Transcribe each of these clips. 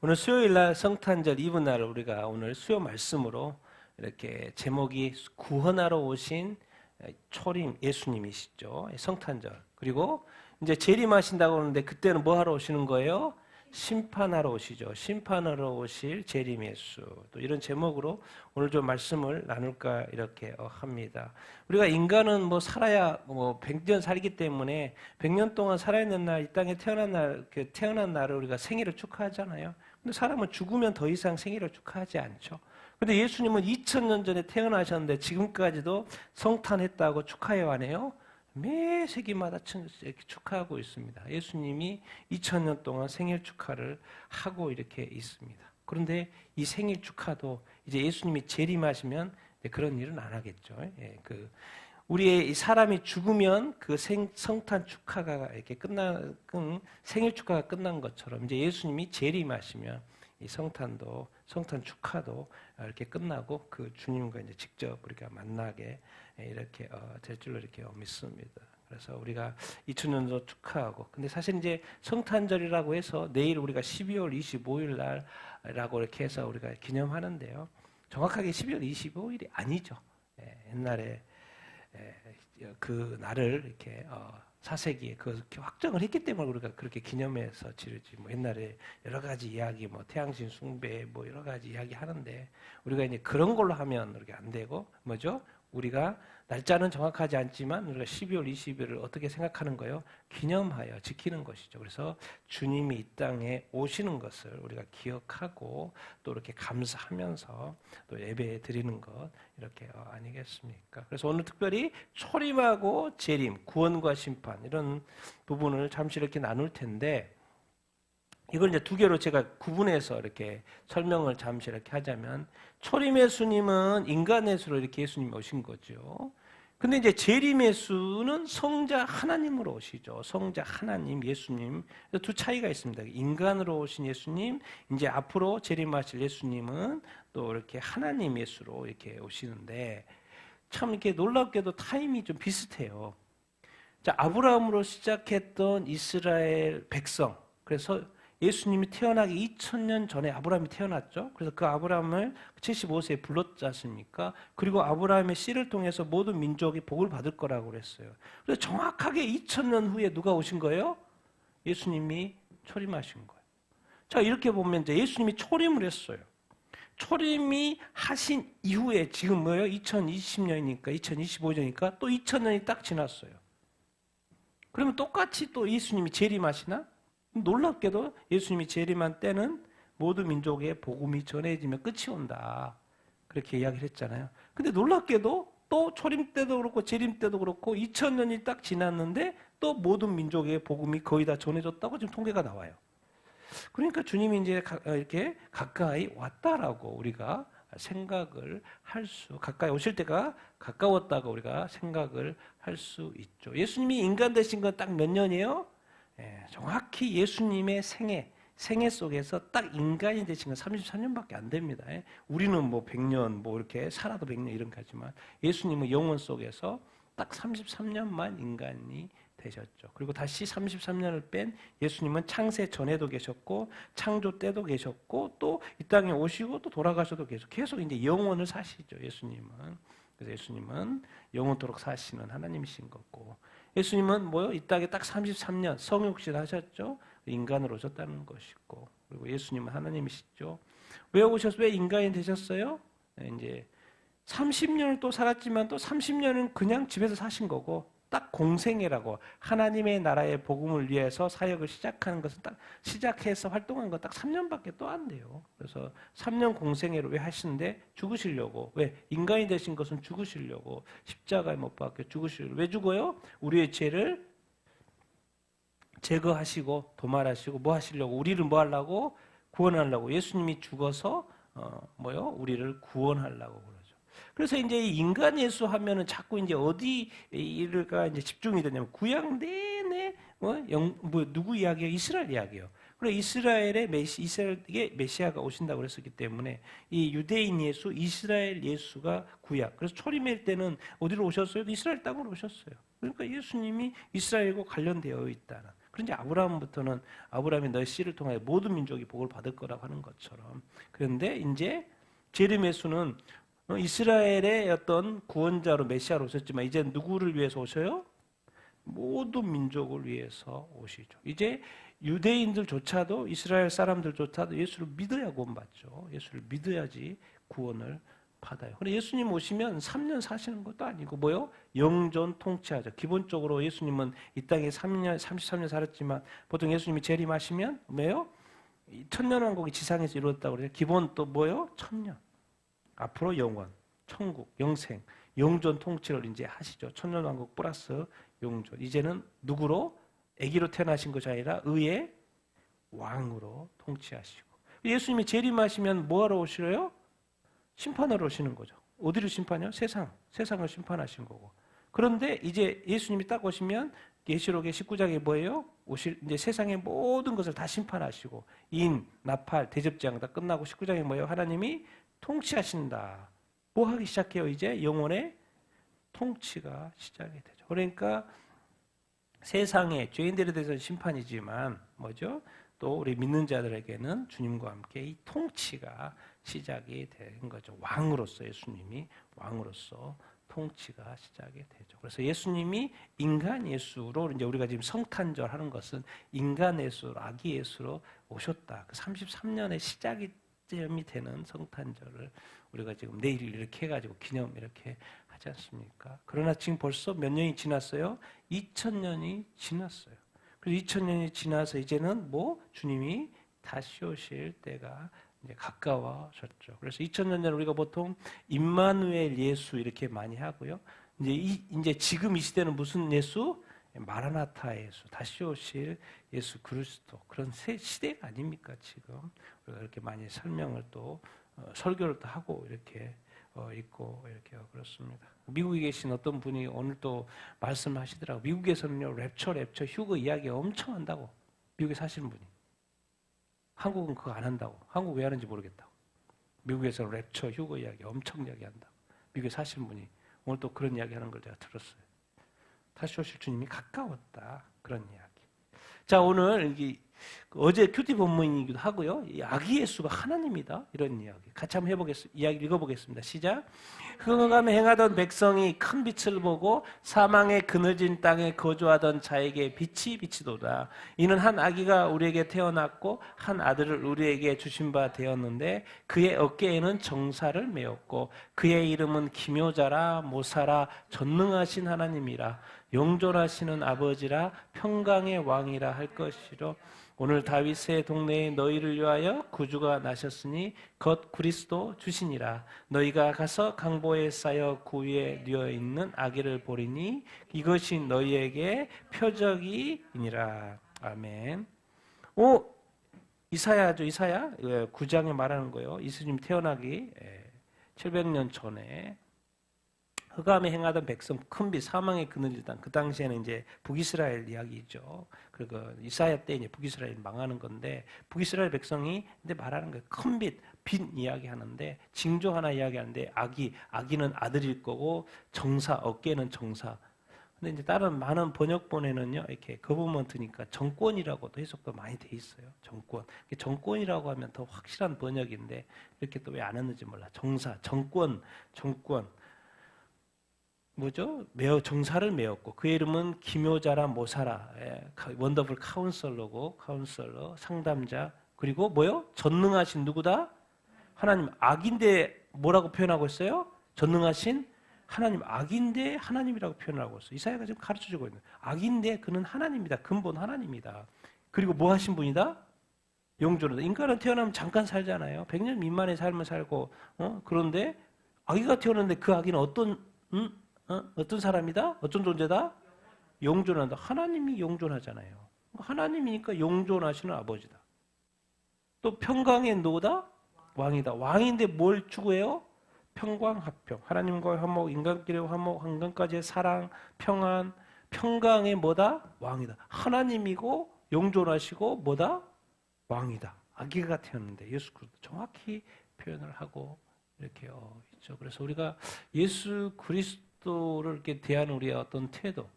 오늘 수요일 날 성탄절 이브 날 우리가 오늘 수요 말씀으로 이렇게 제목이 구원하러 오신 초림 예수님이시죠. 성탄절. 그리고 이제 재림하신다고 하는데 그때는 뭐 하러 오시는 거예요? 심판하러 오시죠. 심판하러 오실 재림 예수. 또 이런 제목으로 오늘 좀 말씀을 나눌까 이렇게 합니다. 우리가 인간은 뭐 살아야 뭐 100년 살기 때문에 100년 동안 살아있는 날, 이 땅에 태어난 날을 우리가 생일을 축하하잖아요. 근데 사람은 죽으면 더 이상 생일을 축하하지 않죠. 근데 예수님은 2000년 전에 태어나셨는데 지금까지도 성탄했다고 축하해 와네요. 매 세기마다 이렇게 축하하고 있습니다. 예수님이 2000년 동안 생일 축하를 하고 이렇게 있습니다. 그런데 이 생일 축하도 이제 예수님이 재림하시면 그런 일은 안 하겠죠. 우리의 사람이 죽으면 그 성탄 축하가 이렇게 생일 축하가 끝난 것처럼 이제 예수님이 재림하시면 이 성탄 축하도 이렇게 끝나고 그 주님과 이제 직접 우리가 만나게 이렇게 될 줄로 이렇게 믿습니다. 그래서 우리가 2000년도 축하하고, 근데 사실 이제 성탄절이라고 해서 내일 우리가 12월 25일 날이라고 이렇게 해서 우리가 기념하는데요. 정확하게 12월 25일이 아니죠. 옛날에 그 날을 이렇게 사세기에 그렇게 확정을 했기 때문에 우리가 그렇게 기념해서 지르지. 뭐 옛날에 여러 가지 이야기, 뭐 태양신 숭배, 뭐 여러 가지 이야기 하는데 우리가 이제 그런 걸로 하면 그렇게 안 되고 뭐죠? 우리가 날짜는 정확하지 않지만 우리가 12월 20일을 어떻게 생각하는 거예요? 기념하여 지키는 것이죠. 그래서 주님이 이 땅에 오시는 것을 우리가 기억하고 또 이렇게 감사하면서 또 예배 드리는 것 이렇게 아니겠습니까? 그래서 오늘 특별히 초림하고 재림, 구원과 심판 이런 부분을 잠시 이렇게 나눌 텐데 이걸 이제 두 개로 제가 구분해서 이렇게 설명을 잠시 이렇게 하자면 초림 예수님은 인간 예수로 이렇게 예수님이 오신 거죠. 근데 이제 재림 예수는 성자 하나님으로 오시죠. 성자 하나님 예수님. 두 차이가 있습니다. 인간으로 오신 예수님, 이제 앞으로 재림하실 예수님은 또 이렇게 하나님 예수로 이렇게 오시는데 참 이렇게 놀랍게도 타임이 좀 비슷해요. 자, 아브라함으로 시작했던 이스라엘 백성. 그래서 예수님이 태어나기 2000년 전에 아브라함이 태어났죠. 그래서 그 아브라함을 75세에 불렀지 않습니까? 그리고 아브라함의 씨를 통해서 모든 민족이 복을 받을 거라고 그랬어요. 그래서 정확하게 2000년 후에 누가 오신 거예요? 예수님이 초림하신 거예요. 자, 이렇게 보면 이제 예수님이 초림을 했어요. 초림이 하신 이후에 지금 뭐예요? 2020년이니까 2025년이니까 또 2000년이 딱 지났어요. 그러면 똑같이 또 예수님이 재림하시나? 놀랍게도 예수님이 재림한 때는 모든 민족의 복음이 전해지면 끝이 온다. 그렇게 이야기를 했잖아요. 근데 놀랍게도 또 초림 때도 그렇고 재림 때도 그렇고 2000년이 딱 지났는데 또 모든 민족의 복음이 거의 다 전해졌다고 지금 통계가 나와요. 그러니까 주님이 이제 이렇게 가까이 왔다라고 우리가 생각을 가까이 오실 때가 가까웠다고 우리가 생각을 할 수 있죠. 예수님이 인간 되신 건 딱 몇 년이에요? 정확히 예수님의 생애 속에서 딱 인간이 되신 건 33년밖에 안 됩니다. 우리는 뭐 100년 뭐 이렇게 살아도 100년 이런 거지만 예수님은 영원 속에서 딱 33년만 인간이 되셨죠. 그리고 다시 33년을 뺀 예수님은 창세 전에도 계셨고 창조 때도 계셨고 또 이 땅에 오시고 또 돌아가셔도 계속 이제 영원을 사시죠. 예수님은. 그래서 예수님은 영원토록 사시는 하나님이신 거고 예수님은 뭐요? 이 땅에 딱 33년 성육신 하셨죠. 인간으로 오셨다는 것이고 그리고 예수님은 하나님이시죠. 왜 오셨어요? 왜 인간이 되셨어요? 이제 30년을 또 살았지만 또 30년은 그냥 집에서 사신 거고 딱 공생애라고 하나님의 나라의 복음을 위해서 사역을 시작하는 것은 딱 시작해서 활동한 건 딱 3년밖에 또 안 돼요. 그래서 3년 공생애를 왜 하시는데 죽으시려고. 왜? 인간이 되신 것은 죽으시려고. 십자가에 못 박혀 죽으시려고. 왜 죽어요? 우리의 죄를 제거하시고 도말하시고 뭐 하시려고? 우리를 뭐 하려고? 구원하려고. 예수님이 죽어서 우리를 구원하려고 그러죠. 그래서 이제 인간 예수 하면은 자꾸 이제 어디가 이제 집중이 되냐면 구약 내내 누구 이야기예요? 이스라엘 이야기예요. 그래 이스라엘의 메시아가 오신다고 그랬었기 때문에 이 유대인 예수, 이스라엘 예수가 구약. 그래서 초림일 때는 어디로 오셨어요? 이스라엘 땅으로 오셨어요. 그러니까 예수님이 이스라엘과 관련되어 있다는. 그런데 아브라함부터는 아브라함이 너의 씨를 통하여 모든 민족이 복을 받을 거라고 하는 것처럼. 그런데 이제 재림 예수는 이스라엘의 어떤 구원자로 메시아로 오셨지만 이제 누구를 위해서 오셔요? 모든 민족을 위해서 오시죠. 이제 유대인들조차도 이스라엘 사람들조차도 예수를 믿어야 구원받죠. 예수를 믿어야지 구원을 받아요. 그런데 예수님 오시면 3년 사시는 것도 아니고 뭐요? 영존 통치하죠. 기본적으로 예수님은 이 땅에 33년 살았지만 보통 예수님이 재림하시면 뭐예요? 천년왕국이 지상에서 이루어졌다고 그래요. 기본 또 뭐요? 천년. 앞으로 영원, 천국, 영생, 영존 통치를 이제 하시죠. 천년왕국 플러스 영존. 이제는 누구로? 아기로 태어나신 것이 아니라 의의 왕으로 통치하시고. 예수님이 재림하시면 뭐하러 오시래요? 심판하러 오시는 거죠. 어디를 심판해요? 세상을 심판하신 거고. 그런데 이제 예수님이 딱 오시면 계시록의 19장에 뭐예요? 이제 세상의 모든 것을 다 심판하시고 인, 나팔, 대접장 다 끝나고 19장에 뭐예요? 하나님이 통치하신다. 뭐 하기 시작해요? 이제 영혼의 통치가 시작이 되죠. 그러니까 세상의 죄인들에 대해서는 심판이지만 뭐죠? 또 우리 믿는 자들에게는 주님과 함께 이 통치가 시작이 된 거죠. 왕으로서 예수님이 왕으로서 통치가 시작이 되죠. 그래서 예수님이 인간 예수로 이제 우리가 지금 성탄절 하는 것은 인간 예수로 아기 예수로 오셨다. 그 33년의 시작이 점이 되는 성탄절을 우리가 지금 내일 이렇게 해가지고 기념 이렇게 하지 않습니까? 그러나 지금 벌써 몇 년이 지났어요? 2000년이 지났어요. 그래서 2000년이 지나서 이제는 뭐 주님이 다시 오실 때가 이제 가까워졌죠. 그래서 2000년 전에 우리가 보통 임마누엘 예수 이렇게 많이 하고요. 이제 지금 이 시대는 무슨 예수? 마라나타 예수, 다시 오실 예수 그리스도 그런 시대가 아닙니까 지금? 우리가 이렇게 많이 설명을 또 설교를 또 하고 이렇게 있고 이렇게 그렇습니다. 미국에 계신 어떤 분이 오늘 또 말씀하시더라고요. 미국에서는요 랩처 휴거 이야기 엄청 한다고. 미국에 사시는 분이. 한국은 그거 안 한다고. 한국 왜 하는지 모르겠다고. 미국에서는 랩처 휴거 이야기 엄청 이야기한다고. 미국에 사시는 분이 오늘 또 그런 이야기 하는 걸 제가 들었어요. 다시 오실 주님이 가까웠다. 그런 이야기. 자, 오늘 어제 큐티 본문이기도 하고요. 이 아기 예수가 하나님이다. 이런 이야기. 같이 한번 이야기 읽어보겠습니다. 시작. 흥함에 행하던 백성이 큰 빛을 보고 사망의 그늘진 땅에 거주하던 자에게 빛이 비치도다. 이는 한 아기가 우리에게 태어났고 한 아들을 우리에게 주신 바 되었는데 그의 어깨에는 정사를 메었고 그의 이름은 기묘자라 모사라 전능하신 하나님이라 영존하시는 아버지라 평강의 왕이라 할 것이로 오늘 다윗의 동네에 너희를 위하여 구주가 나셨으니 곧 그리스도 주시니라. 너희가 가서 강보에 쌓여 그 위에 뉘어 있는 아기를 보리니 이것이 너희에게 표적이니라. 아멘. 이사야죠. 이사야 9장에 말하는 거예요. 예수님 태어나기 700년 전에 흑암에 행하던 백성 큰 빛 사망의 그늘진 땅. 그 당시에는 이제 북이스라엘 이야기죠. 그리고 이사야 때 이제 북이스라엘 망하는 건데 북이스라엘 백성이 근데 말하는 거예요. 큰 빛 이야기하는데 징조 하나 이야기하는데 아기는 아들일 거고 정사 어깨는 정사. 근데 이제 다른 많은 번역본에는요 이렇게 거버먼트니까 정권이라고도 해석도 많이 돼 있어요. 정권이라고 하면 더 확실한 번역인데 이렇게 또 왜 안 했는지 몰라. 정사 정권. 뭐죠? 정사를 메었고 그의 이름은 기묘자라 모사라 원더풀 카운슬러 상담자 그리고 뭐요? 전능하신 누구다? 하나님. 악인데 뭐라고 표현하고 있어요? 전능하신 하나님. 악인데 하나님이라고 표현하고 있어요. 이사야가 지금 가르쳐주고 있는 악인데 그는 하나님이다. 근본 하나님이다. 그리고 뭐 하신 분이다? 영존하다. 인간은 태어나면 잠깐 살잖아요. 100년 미만의 삶을 살고 그런데 아기가 태어났는데 그 아기는 어떤 사람이다? 어떤 존재다? 영존한다. 하나님이 영존하잖아요. 하나님이니까 영존하시는 아버지다. 또 평강의 누구다? 왕이다. 왕인데 뭘 추구해요? 평강합평. 하나님과의 화목, 인간끼리의 화목, 인간까지의 사랑, 평안, 평강의 뭐다? 왕이다. 하나님이고 영존하시고 뭐다? 왕이다. 아기가 태어났는데 예수 그리스도 정확히 표현을 하고 이렇게 있죠. 그래서 우리가 예수 그리스도를 이렇게 대하는 우리의 어떤 태도,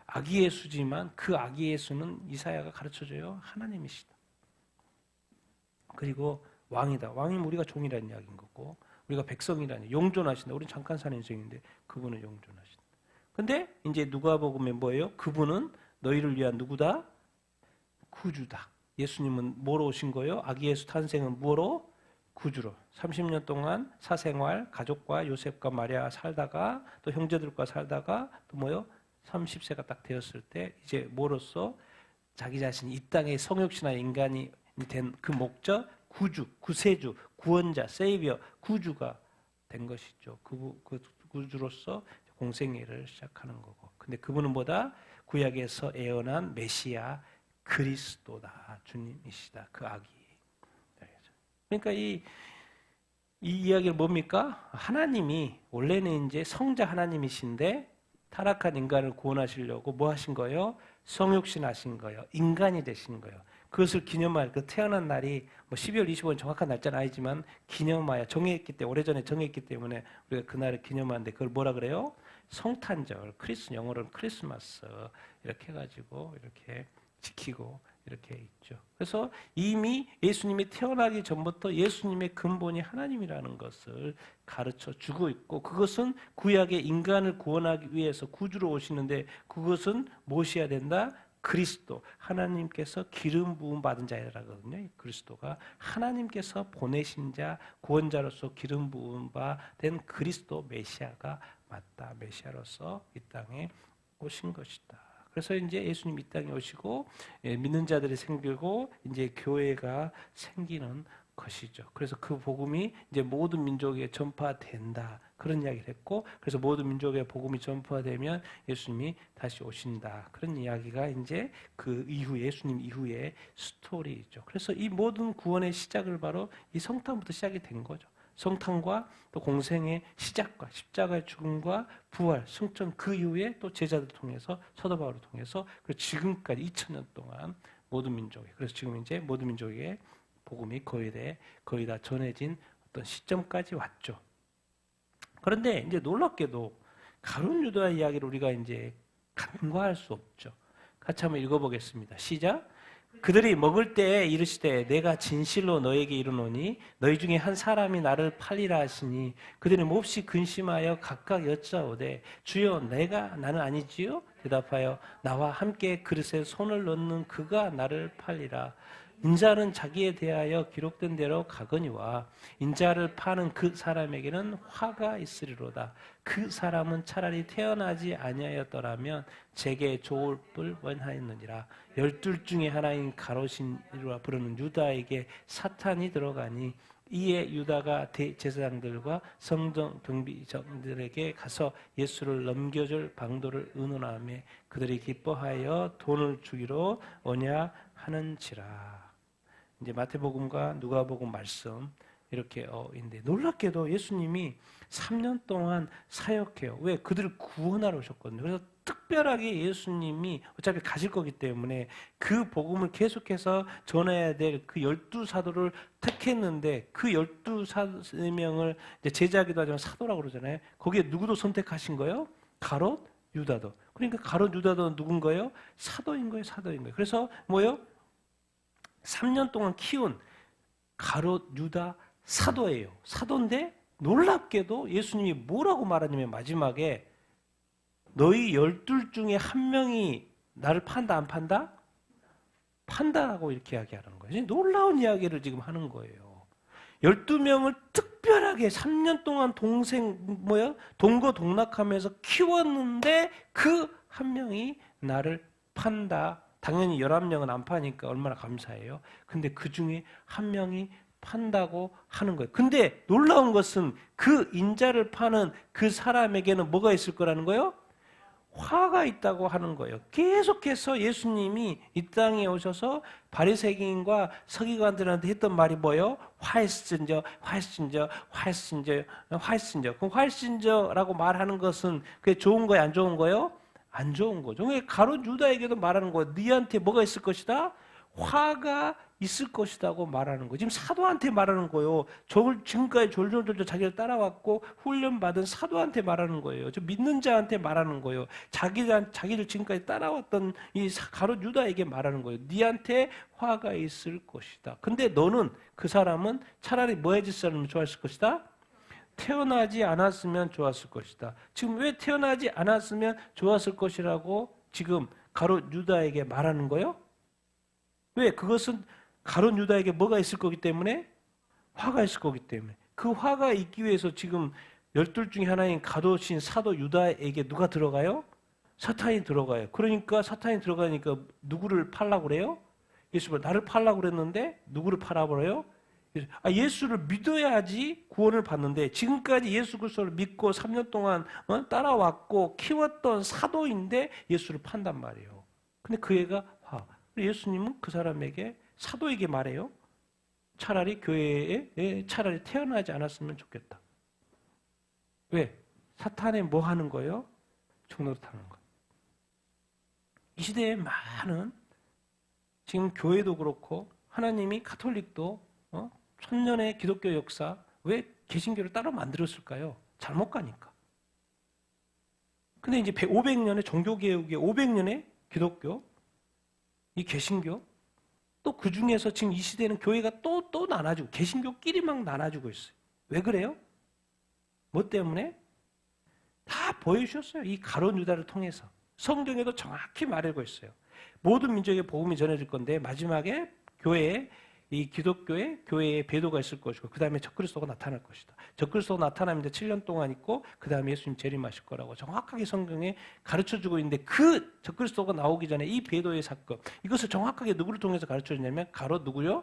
아기 예수지만 그 아기 예수는 이사야가 가르쳐줘요. 하나님이시다. 그리고 왕이다. 왕이면 우리가 종이라는 이야기인 거고 우리가 백성이라니 용존하신다. 우리는 잠깐 사는 인생인데 그분은 용존하신다. 근데 이제 누가복음에 뭐예요? 그분은 너희를 위한 누구다? 구주다. 예수님은 뭐로 오신 거예요? 아기 예수 탄생은 뭐로? 구주로. 30년 동안 사생활, 가족과 요셉과 마리아 살다가 또 형제들과 살다가 또 뭐요? 30세가 딱 되었을 때 이제 뭐로써 자기 자신이 이 땅의 성육신한 인간이 된 그 목적, 구주, 구세주, 구원자, 세이비어, 구주가 된 것이죠. 그 구주로서 공생애를 시작하는 거고. 근데 그분은 뭐다? 구약에서 예언한 메시아 그리스도다. 주님이시다. 그 아기. 그러니까 이 이야기는 뭡니까? 하나님이 원래는 이제 성자 하나님이신데 타락한 인간을 구원하시려고 뭐 하신 거예요? 성육신 하신 거예요. 인간이 되신 거예요. 그것을 기념할 그 태어난 날이 뭐 12월 25일 정확한 날짜는 아니지만 기념하여 정했기 때문에 오래전에 정했기 때문에 우리가 그날을 기념하는데 그걸 뭐라 그래요? 성탄절, 영어로는 크리스마스 이렇게 해가지고 이렇게 지키고 이렇게 있죠. 그래서 이미 예수님이 태어나기 전부터 예수님의 근본이 하나님이라는 것을 가르쳐 주고 있고 그것은 구약의 인간을 구원하기 위해서 구주로 오시는데 그것은 무엇이어야 된다? 그리스도, 하나님께서 기름 부음 받은 자라거든요. 그리스도가 하나님께서 보내신 자, 구원자로서 기름 부음 받은 그리스도 메시아가 맞다. 메시아로서 이 땅에 오신 것이다. 그래서 이제 예수님 이 땅에 오시고 믿는 자들이 생기고 이제 교회가 생기는 것이죠. 그래서 그 복음이 이제 모든 민족에 전파된다. 그런 이야기를 했고 그래서 모든 민족에 복음이 전파되면 예수님이 다시 오신다. 그런 이야기가 이제 그 이후 예수님 이후의 스토리죠. 그래서 이 모든 구원의 시작을 바로 이 성탄부터 시작이 된 거죠. 성탄과 또 공생의 시작과 십자가의 죽음과 부활, 승천 그 이후에 또 제자들 통해서 사도 바울을 통해서 그리고 지금까지 2000년 동안 모든 민족에 그래서 지금 이제 모든 민족에 복음이 거의 다 전해진 어떤 시점까지 왔죠. 그런데 이제 놀랍게도 가룟 유다의 이야기를 우리가 이제 간과할 수 없죠. 같이 한번 읽어보겠습니다. 시작. 그들이 먹을 때에 이르시되 내가 진실로 너에게 이르노니 너희 중에 한 사람이 나를 팔리라 하시니 그들이 몹시 근심하여 각각 여짜오되 주여 나는 아니지요? 대답하여 나와 함께 그릇에 손을 넣는 그가 나를 팔리라. 인자는 자기에 대하여 기록된 대로 가거니와 인자를 파는 그 사람에게는 화가 있으리로다. 그 사람은 차라리 태어나지 아니하였더라면 제게 좋을 뻔하였느니라. 12 중에 하나인 가롯이라 부르는 유다에게 사탄이 들어가니 이에 유다가 대제사장들과 성전 경비정들에게 가서 예수를 넘겨줄 방도를 의논하며 그들이 기뻐하여 돈을 주기로 언약하는지라. 이제 마태복음과 누가복음 말씀 이렇게 인데 놀랍게도 예수님이 3년 동안 사역해요. 왜? 그들을 구원하러 오셨거든요. 그래서 특별하게 예수님이 어차피 가실 거기 때문에 그 복음을 계속해서 전해야 될 그 12사도를 택했는데 그 12명을 제자기도 하지만 사도라고 그러잖아요. 거기에 누구도 선택하신 거예요? 가롯, 유다도. 그러니까 가롯, 유다도 누군 거예요? 사도인 거예요. 사도인 거예요. 그래서 뭐예요? 3년 동안 키운 가롯, 유다, 사도예요. 사도인데 놀랍게도 예수님이 뭐라고 말하냐면 마지막에 너희 12 중에 한 명이 나를 판다 안 판다? 판다라고 이렇게 이야기하는 거예요. 놀라운 이야기를 지금 하는 거예요. 12명을 특별하게 3년 동안 동거동락하면서 키웠는데 그 한 명이 나를 판다. 당연히 11명은 안 파니까 얼마나 감사해요. 근데 그 중에 한 명이 판다고 하는 거예요. 근데 놀라운 것은 그 인자를 파는 그 사람에게는 뭐가 있을 거라는 거예요? 화가 있다고 하는 거예요. 계속해서 예수님이 이 땅에 오셔서 바리새인과 서기관들한테 했던 말이 뭐예요? 화했은저. 그럼 화했은저라고 말하는 것은 그게 좋은 거예요? 안 좋은 거예요? 안 좋은 거죠. 가롯 유다에게도 말하는 거예요. 너한테 뭐가 있을 것이다? 화가 있을 것이라고 말하는 거예요. 지금 사도한테 말하는 거예요. 저걸 지금까지 졸졸졸 자기를 따라왔고 훈련받은 사도한테 말하는 거예요. 저 믿는 자한테 말하는 거예요. 자기를 지금까지 따라왔던 이 가룟 유다에게 말하는 거예요. 네한테 화가 있을 것이다. 근데 너는, 그 사람은 차라리 뭐 해줬으면 좋았을 것이다? 태어나지 않았으면 좋았을 것이다. 지금 왜 태어나지 않았으면 좋았을 것이라고 지금 가룟 유다에게 말하는 거예요? 왜? 그것은 가룟 유다에게 뭐가 있을 거기 때문에? 화가 있을 거기 때문에. 그 화가 있기 위해서 지금 12 중에 하나인 가룟인 사도 유다에게 누가 들어가요? 사탄이 들어가요. 그러니까 사탄이 들어가니까 누구를 팔라고 그래요? 예수를. 나를 팔라고 그랬는데 누구를 팔아버려요? 예수를 믿어야지 구원을 받는데, 지금까지 예수 그리스도를 믿고 3년 동안 따라왔고 키웠던 사도인데 예수를 판단 말이에요. 근데 그 애가 화. 예수님은 그 사람에게, 사도에게 말해요. 차라리 교회에 차라리 태어나지 않았으면 좋겠다. 왜? 사탄에 뭐 하는 거예요? 종노릇하는 거예요. 이 시대에 많은, 지금 교회도 그렇고 하나님이 가톨릭도 1000년의 기독교 역사, 왜 개신교를 따로 만들었을까요? 잘못 가니까. 근데 이제 500년의 종교개혁의 500년의 기독교, 이 개신교, 또 그 중에서 지금 이 시대는 교회가 또 나눠지고, 개신교끼리 막 나눠지고 있어요. 왜 그래요? 뭐 때문에? 다 보여주셨어요. 이 가룟 유다를 통해서. 성경에도 정확히 말하고 있어요. 모든 민족의 복음이 전해질 건데, 마지막에 교회에, 이 기독교의 교회에 배도가 있을 것이고, 그 다음에 적그리스도가 나타날 것이다. 적그리스도가 나타나면 이제 7년 동안 있고, 그 다음에 예수님 재림하실 거라고 정확하게 성경에 가르쳐주고 있는데, 그 적그리스도가 나오기 전에 이 배도의 사건, 이것을 정확하게 누구를 통해서 가르쳐주냐면 가롯 누구요?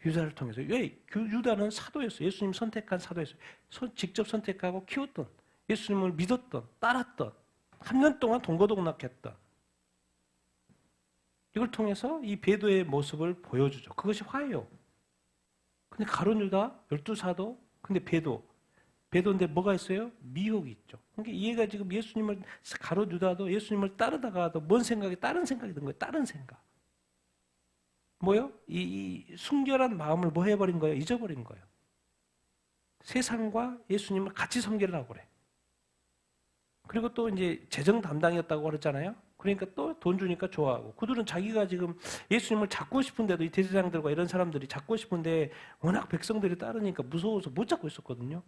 유다를 통해서. 왜? 유다는 사도였어요. 예수님 선택한 사도였어요. 직접 선택하고 키웠던, 예수님을 믿었던, 따랐던, 3년 동안 동거동락했던, 이걸 통해서 이 배도의 모습을 보여주죠. 그것이 화예요. 근데 가룟 유다, 12사도, 근데 배도인데 뭐가 있어요? 미혹이 있죠. 그러니까 얘가 지금 예수님을, 가룟 유다도 예수님을 따르다가도 뭔 생각이, 다른 생각이 든 거예요. 다른 생각. 뭐요? 이 순결한 마음을 뭐 해버린 거예요? 잊어버린 거예요. 세상과 예수님을 같이 섬기려고 그래. 그리고 또 이제 재정 담당이었다고 그랬잖아요. 그러니까 또 돈 주니까 좋아하고, 그들은 자기가 지금 예수님을 잡고 싶은데도, 이 대제사장들과 이런 사람들이 잡고 싶은데 워낙 백성들이 따르니까 무서워서 못 잡고 있었거든요.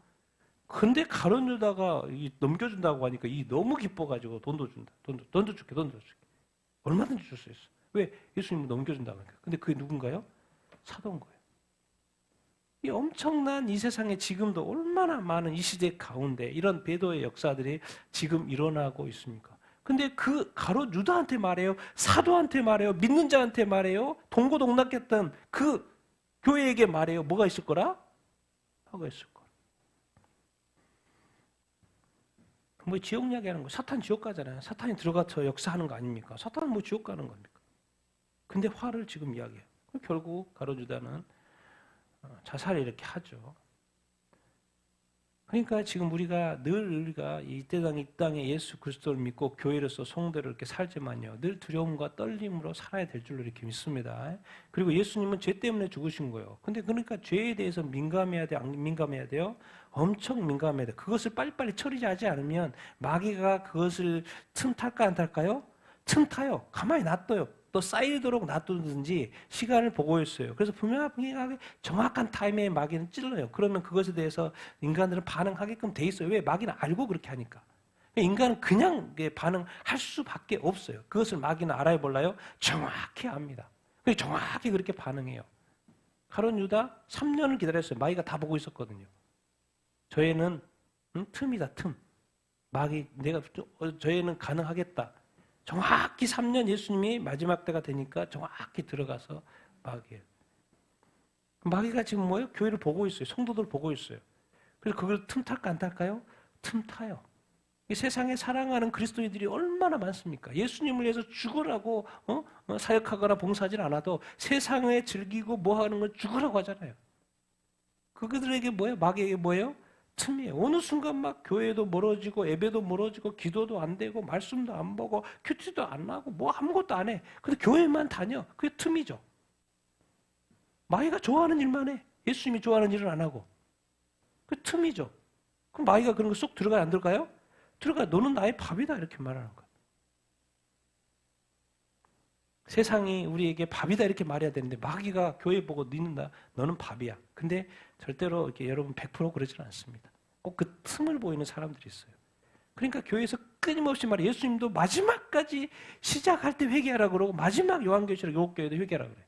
근데 가룟 유다가 넘겨준다고 하니까 이 너무 기뻐가지고 돈도 준다. 돈도 줄게. 얼마든지 줄 수 있어. 왜? 예수님을 넘겨준다고 하니까. 근데 그게 누군가요? 사도인 거예요. 이 엄청난 이 세상에 지금도 얼마나 많은 이 시대 가운데 이런 배도의 역사들이 지금 일어나고 있습니까? 근데 그 가롯 유다한테 말해요. 사도한테 말해요. 믿는 자한테 말해요. 동고동락했던 그 교회에게 말해요. 뭐가 있을 거라? 화가 있을 거라. 뭐 지옥 이야기하는 거. 사탄 지옥 가잖아요. 사탄이 들어가서 역사하는 거 아닙니까? 사탄은 뭐 지옥 가는 겁니까? 근데 화를 지금 이야기해요. 결국 가롯 유다는 자살을 이렇게 하죠. 그러니까 지금 우리가 이 땅에 예수 그리스도를 믿고 교회로서 성도를 이렇게 살지만요, 늘 두려움과 떨림으로 살아야 될 줄로 이렇게 믿습니다. 그리고 예수님은 죄 때문에 죽으신 거예요. 근데 그러니까 죄에 대해서 민감해야 돼요? 안 민감해야 돼요? 엄청 민감해야 돼요. 그것을 빨리빨리 처리하지 않으면 마귀가 그것을 틈탈까 안 탈까요? 틈타요. 가만히 놔둬요. 또 쌓이도록 놔두든지 시간을 보고 있어요. 그래서 분명하게 정확한 타이밍에 마귀는 찔러요. 그러면 그것에 대해서 인간들은 반응하게끔 돼 있어요. 왜? 마귀는 알고 그렇게 하니까. 인간은 그냥 반응할 수밖에 없어요. 그것을 마귀는 알아야 몰라요? 정확히 압니다. 정확히 그렇게 반응해요. 가룟 유다 3년을 기다렸어요. 마귀가 다 보고 있었거든요. 저애는 틈이다, 틈. 마귀, 저애는 가능하겠다. 정확히 3년 예수님이 마지막 때가 되니까 정확히 들어가서 마귀가 지금 뭐예요? 교회를 보고 있어요. 성도들 보고 있어요. 그래서 그걸 틈탈까 안 탈까요? 틈타요. 이 세상에 사랑하는 그리스도인들이 얼마나 많습니까? 예수님을 위해서 죽으라고 사역하거나 봉사하지 않아도 세상에 즐기고 뭐 하는 걸 죽으라고 하잖아요. 그들에게 뭐예요? 마귀에게 뭐예요? 틈이에요. 어느 순간 막 교회도 멀어지고 예배도 멀어지고 기도도 안 되고 말씀도 안 보고 큐티도 안 하고 뭐 아무것도 안 해. 근데 교회만 다녀. 그게 틈이죠. 마귀가 좋아하는 일만 해. 예수님이 좋아하는 일은 안 하고. 그 틈이죠. 그럼 마귀가 그런 거 쏙 들어가요, 안 들어가요? 들어가. 너는 나의 밥이다 이렇게 말하는 거예요. 세상이 우리에게 밥이다 이렇게 말해야 되는데 마귀가 교회 보고 너는 밥이야. 근데 절대로 이렇게 여러분 100% 그러지는 않습니다. 꼭 그 틈을 보이는 사람들이 있어요. 그러니까 교회에서 끊임없이 말해. 예수님도 마지막까지 시작할 때 회개하라 그러고 마지막 요한계시록 요한교회도 회개하라 그래.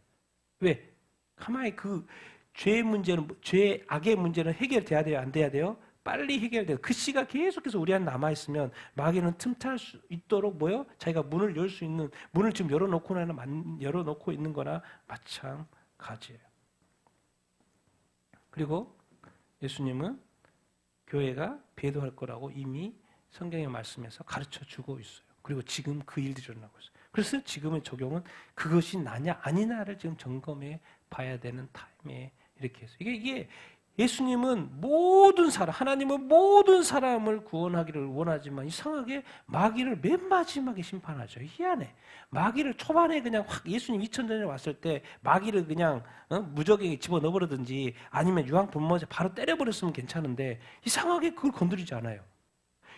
왜? 가만히 그 죄의 문제는 죄 악의 문제는 해결돼야 돼요, 안 돼야 돼요? 빨리 해결돼요. 그 씨가 계속해서 우리 안에 남아 있으면 마귀는 틈탈 수 있도록 뭐요? 자기가 문을 열 수 있는 문을 지금 열어놓고 있는 거나 마찬가지예요. 그리고 예수님은 교회가 배도할 거라고 이미 성경의 말씀에서 가르쳐 주고 있어요. 그리고 지금 그 일들이 일어나고 있어요. 그래서 지금의 적용은 그것이 나냐 아니냐를 지금 점검해 봐야 되는 타임에 이렇게 해서 이게 예수님은 모든 사람, 하나님은 모든 사람을 구원하기를 원하지만 이상하게 마귀를 맨 마지막에 심판하죠. 희한해. 마귀를 초반에 그냥 확 예수님 2000년 전에 왔을 때 마귀를 그냥 무적에게 집어넣어버리든지 아니면 유황 분모제 바로 때려버렸으면 괜찮은데 이상하게 그걸 건드리지 않아요.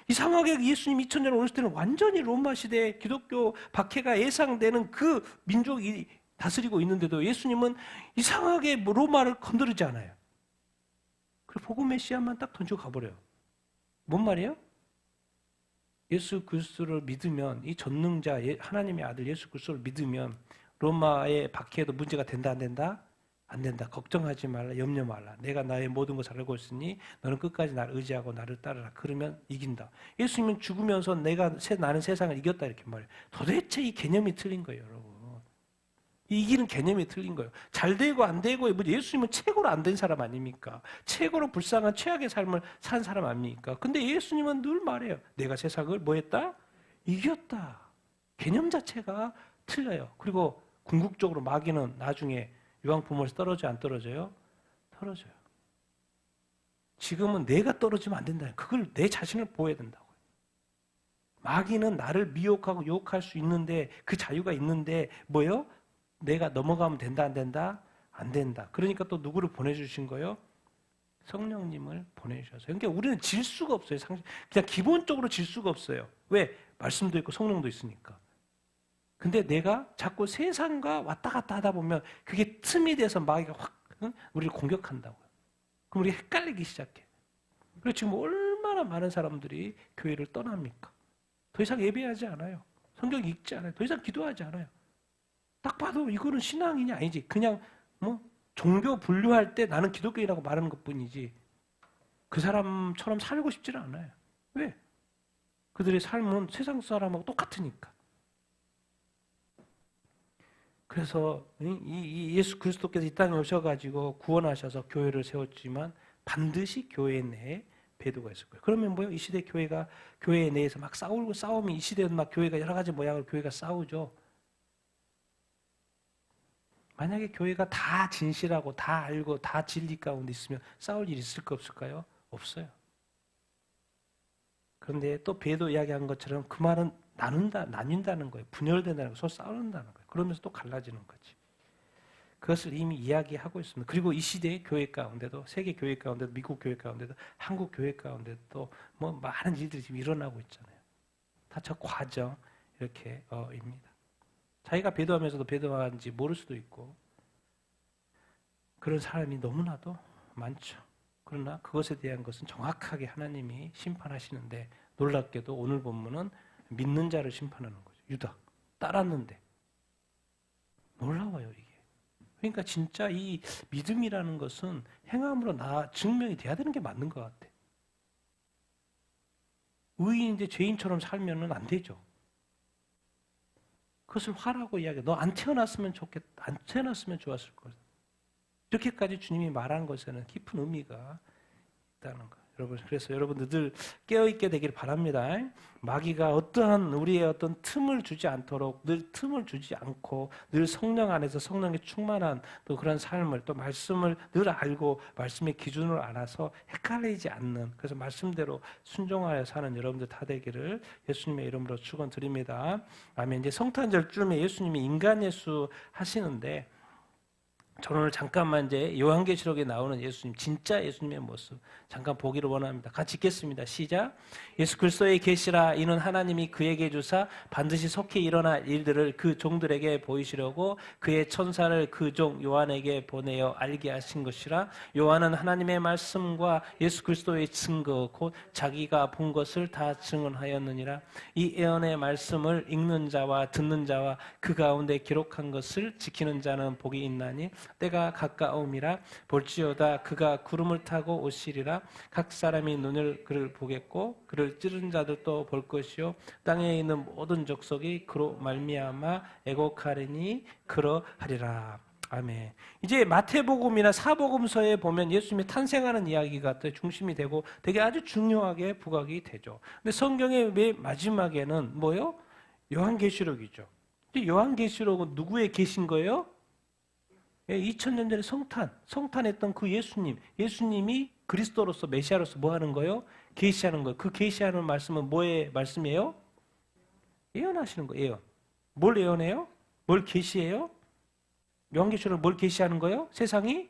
이상하게 예수님 2000년 오셨을 때는 완전히 로마 시대 기독교 박해가 예상되는 그 민족이 다스리고 있는데도 예수님은 이상하게 로마를 건드리지 않아요. 그리고 복음 메시아만 딱 던지고 가버려요. 뭔 말이에요? 예수 그리스도를 믿으면 이 전능자 하나님의 아들 예수 그리스도를 믿으면 로마의 박해에도 문제가 된다 안 된다? 안 된다. 걱정하지 말라. 염려 말라. 내가 나의 모든 것을 알고 있으니 너는 끝까지 나를 의지하고 나를 따르라. 그러면 이긴다. 예수님은 죽으면서 나는 세상을 이겼다 이렇게 말해요. 도대체 이 개념이 틀린 거예요, 여러분. 이기는 개념이 틀린 거예요. 잘 되고 안 되고 예수님은 최고로 안 된 사람 아닙니까? 최고로 불쌍한 최악의 삶을 산 사람 아닙니까? 근데 예수님은 늘 말해요. 내가 세상을 뭐 했다? 이겼다. 개념 자체가 틀려요. 그리고 궁극적으로 마귀는 나중에 유황부모에서 떨어져 안 떨어져요? 떨어져요. 지금은 내가 떨어지면 안 된다. 그걸 내 자신을 보호해야 된다고요. 마귀는 나를 미혹하고 유혹할 수 있는데 그 자유가 있는데 뭐요? 내가 넘어가면 된다 안 된다? 안 된다. 그러니까 또 누구를 보내주신 거예요? 성령님을 보내주셔서. 그러니까 우리는 질 수가 없어요. 그냥 기본적으로 질 수가 없어요. 왜? 말씀도 있고 성령도 있으니까. 근데 내가 자꾸 세상과 왔다 갔다 하다 보면 그게 틈이 돼서 마귀가 확 우리를 공격한다고요. 그럼 우리가 헷갈리기 시작해. 그리고 지금 얼마나 많은 사람들이 교회를 떠납니까? 더 이상 예배하지 않아요. 성경 읽지 않아요. 더 이상 기도하지 않아요. 딱 봐도 이거는 신앙이냐 아니지. 그냥 종교 분류할 때 나는 기독교인이라고 말하는 것뿐이지 그 사람처럼 살고 싶지는 않아요. 왜? 그들의 삶은 세상 사람하고 똑같으니까. 그래서 이 예수 그리스도께서 이 땅에 오셔가지고 구원하셔서 교회를 세웠지만 반드시 교회 내에 배도가 있을 거예요. 그러면 뭐요? 이 시대 교회가 교회 내에서 막 싸움이 이 시대는 막 교회가 여러 가지 모양으로 교회가 싸우죠. 만약에 교회가 다 진실하고 다 알고 다 진리 가운데 있으면 싸울 일이 있을까 없을까요? 없어요. 그런데 또 배도 이야기한 것처럼 그 말은 나뉜다는 거예요. 분열된다는 거예요. 서로 싸운다는 거예요. 그러면서 또 갈라지는 거지. 그것을 이미 이야기하고 있습니다. 그리고 이 시대의 교회 가운데도 세계 교회 가운데도 미국 교회 가운데도 한국 교회 가운데도 뭐 많은 일들이 지금 일어나고 있잖아요. 다 저 과정 이렇게 입니다. 자기가 배도하면서도 배도하는지 모를 수도 있고 그런 사람이 너무나도 많죠. 그러나 그것에 대한 것은 정확하게 하나님이 심판하시는데 놀랍게도 오늘 본문은 믿는 자를 심판하는 거죠. 유다 따랐는데 놀라워요 이게. 그러니까 진짜 이 믿음이라는 것은 행함으로 증명이 돼야 되는 게 맞는 것 같아. 의인인데 죄인처럼 살면은 안 되죠. 그것을 화라고 이야기해. 너 안 태어났으면 안 태어났으면 좋았을 거야. 이렇게까지 주님이 말한 것에는 깊은 의미가 있다는 거. 여러분, 그래서 여러분들 늘 깨어있게 되길 바랍니다. 마귀가 어떠한 우리의 어떤 틈을 주지 않도록 늘 틈을 주지 않고 늘 성령 안에서 성령의 충만한 또 그런 삶을 또 말씀을 늘 알고 말씀의 기준을 알아서 헷갈리지 않는 그래서 말씀대로 순종하여 사는 여러분들 다 되기를 예수님의 이름으로 축원드립니다. 아멘. 이제 성탄절쯤에 예수님이 인간 예수 하시는데 저는 오늘 잠깐만 이제 요한계시록에 나오는 예수님, 진짜 예수님의 모습 잠깐 보기를 원합니다. 같이 읽겠습니다. 시작. 예수 그리스도의 계시라. 이는 하나님이 그에게 주사 반드시 속히 일어날 일들을 그 종들에게 보이시려고 그의 천사를 그 종 요한에게 보내어 알게 하신 것이라. 요한은 하나님의 말씀과 예수 그리스도의 증거 곧 자기가 본 것을 다 증언하였느니라. 이 예언의 말씀을 읽는 자와 듣는 자와 그 가운데 기록한 것을 지키는 자는 복이 있나니 때가 가까움이라. 볼지어다 그가 구름을 타고 오시리라. 각 사람이 눈을 그를 보겠고 그를 찌른 자들도 볼 것이요 땅에 있는 모든 족속이 그로 말미암아 애곡하리니 그러하리라. 아멘. 이제 마태복음이나 사복음서에 보면 예수님이 탄생하는 이야기가 중심이 되고 되게 아주 중요하게 부각이 되죠. 근데 성경의 맨 마지막에는 뭐요? 요한계시록이죠. 요한계시록은 누구의 계신 거예요? 2000년 전에 성탄했던 그 예수님이 그리스도로서 메시아로서 뭐 하는 거예요? 계시하는 거예요. 그 계시하는 말씀은 뭐의 말씀이에요? 예언하시는 거예요. 예언. 뭘 예언해요? 뭘 계시해요? 요한계시록은 뭘 계시하는 거예요? 세상이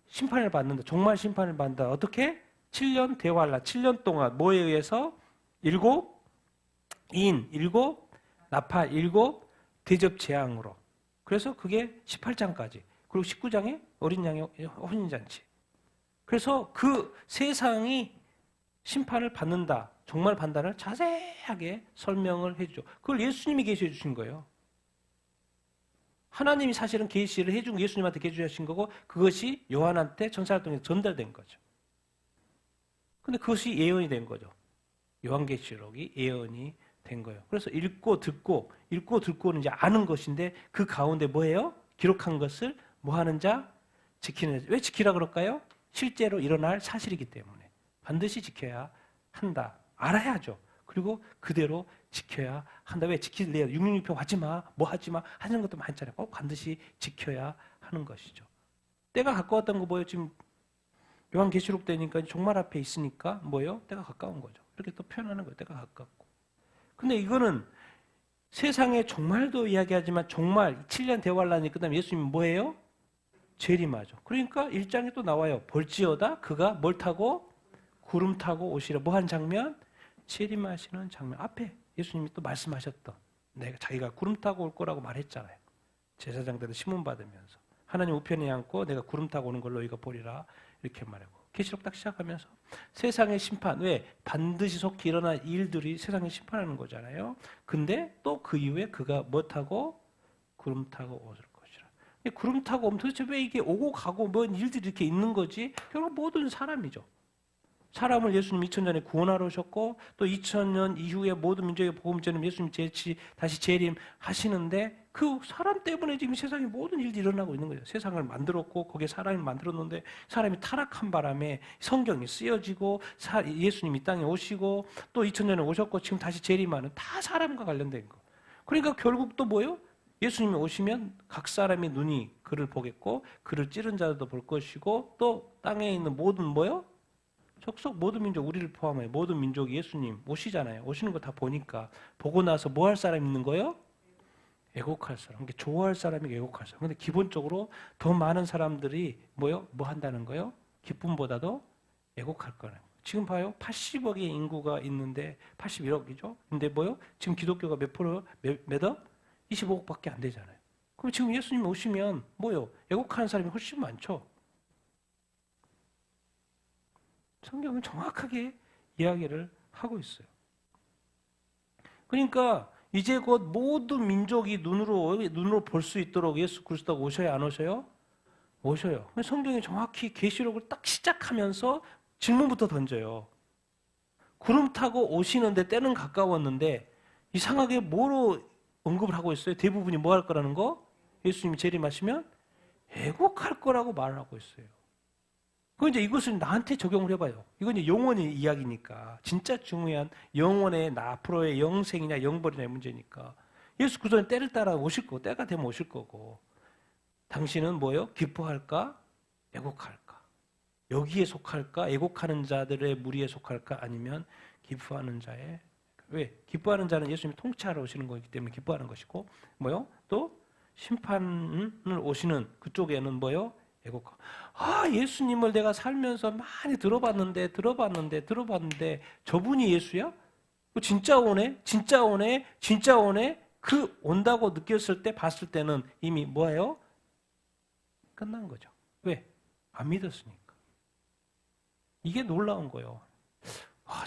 심판을 받는다. 정말 심판을 받는다. 어떻게? 7년 대환란, 7년 동안 뭐에 의해서? 7 나팔, 7 대접 재앙으로. 그래서 그게 18장까지. 그리고 19장에 어린 양의 혼인잔치. 그래서 그 세상이 심판을 받는다. 정말 판단을 자세하게 설명을 해주죠. 그걸 예수님이 계시해 주신 거예요. 하나님이 사실은 계시를 해준 예수님한테 계시하신 거고 그것이 요한한테 전사를 통해 전달된 거죠. 근데 그것이 예언이 된 거죠. 요한계시록이 예언이 된 거예요. 그래서 읽고 듣고는 이제 아는 것인데 그 가운데 뭐예요? 기록한 것을 뭐 하는 자? 지키는 자. 왜 지키라 그럴까요? 실제로 일어날 사실이기 때문에 반드시 지켜야 한다. 알아야죠. 그리고 그대로 지켜야 한다. 왜 지킬래요? 666표 하지 마, 뭐 하지 마 하는 것도 많잖아요. 꼭 반드시 지켜야 하는 것이죠. 때가 가까웠던 거 뭐예요? 지금 요한계시록 때니까 종말 앞에 있으니까 뭐예요? 때가 가까운 거죠. 이렇게 또 표현하는 거예요. 때가 가깝고. 근데 이거는 세상의 종말도 이야기하지만 종말 7년 대환란이 끝나면 예수님이 뭐예요? 재림하죠. 그러니까 1장에 또 나와요. 볼지어다 그가 뭘 타고? 구름 타고 오시려. 뭐 한 장면? 재림하시는 장면. 앞에 예수님이 또 말씀하셨던 자기가 구름 타고 올 거라고 말했잖아요. 제사장들은 심문 받으면서 하나님 우편에 앉고 내가 구름 타고 오는 걸로 너희가 보리라 이렇게 말하고 계시록 딱 시작하면서 세상의 심판. 왜? 반드시 속히 일어날 일들이 세상에 심판하는 거잖아요. 근데 또 그 이후에 그가 뭐 타고? 구름 타고 오실 것이라. 구름 타고 오면 도대체 왜 이게 오고 가고 뭔 일들이 이렇게 있는 거지? 결국 모든 사람이죠. 사람을 예수님 2000년에 구원하러 오셨고 또 2000년 이후에 모든 민족의 복음전은 예수님 다시 재림하시는데 그 사람 때문에 지금 세상에 모든 일들이 일어나고 있는 거예요. 세상을 만들었고 거기에 사람을 만들었는데 사람이 타락한 바람에 성경이 쓰여지고 예수님이 이 땅에 오시고 또 2000년에 오셨고 지금 다시 재림하는 다 사람과 관련된 거. 그러니까 결국 또 뭐예요? 예수님이 오시면 각 사람의 눈이 그를 보겠고 그를 찌른 자들도 볼 것이고 또 땅에 있는 모든 뭐예요? 족속 모든 민족 우리를 포함해 모든 민족이 예수님 오시잖아요. 오시는 거 다 보니까 보고 나서 뭐 할 사람 있는 거예요? 애곡할 사람. 그러니까 좋아할 사람이 애곡할 사람. 근데 기본적으로 더 많은 사람들이 뭐요? 뭐 한다는 거예요? 기쁨보다도 애곡할 거예요. 지금 봐요. 80억의 인구가 있는데 81억이죠. 근데 뭐요? 지금 기독교가 몇 프로 몇억? 25억밖에 안 되잖아요. 그럼 지금 예수님 오시면 뭐요? 애곡하는 사람이 훨씬 많죠. 성경은 정확하게 이야기를 하고 있어요. 그러니까 이제 곧 모든 민족이 눈으로 볼 수 있도록 예수 그리스도가 오셔야 안 오셔요? 오셔요. 성경이 정확히 계시록을 딱 시작하면서 질문부터 던져요. 구름 타고 오시는데 때는 가까웠는데 이상하게 뭐로 언급을 하고 있어요? 대부분이 뭐 할 거라는 거? 예수님이 재림하시면 애곡할 거라고 말을 하고 있어요. 그 이제 이것을 나한테 적용을 해봐요. 이건 이제 영원의 이야기니까 진짜 중요한 영원의 나 앞으로의 영생이냐 영벌이냐의 문제니까 예수 그리스도는 때를 따라 오실 거고 때가 되면 오실 거고 당신은 뭐예요? 기뻐할까? 애곡할까? 여기에 속할까? 애곡하는 자들의 무리에 속할까? 아니면 기뻐하는 자의 왜? 기뻐하는 자는 예수님이 통치하러 오시는 거기 때문에 기뻐하는 것이고 뭐요? 또 심판을 오시는 그쪽에는 뭐요? 애국가. 예수님을 내가 살면서 많이 들어봤는데 저분이 예수야? 진짜 오네? 진짜 오네? 진짜 오네? 그 온다고 느꼈을 때 봤을 때는 이미 뭐예요? 끝난 거죠. 왜? 안 믿었으니까. 이게 놀라운 거예요.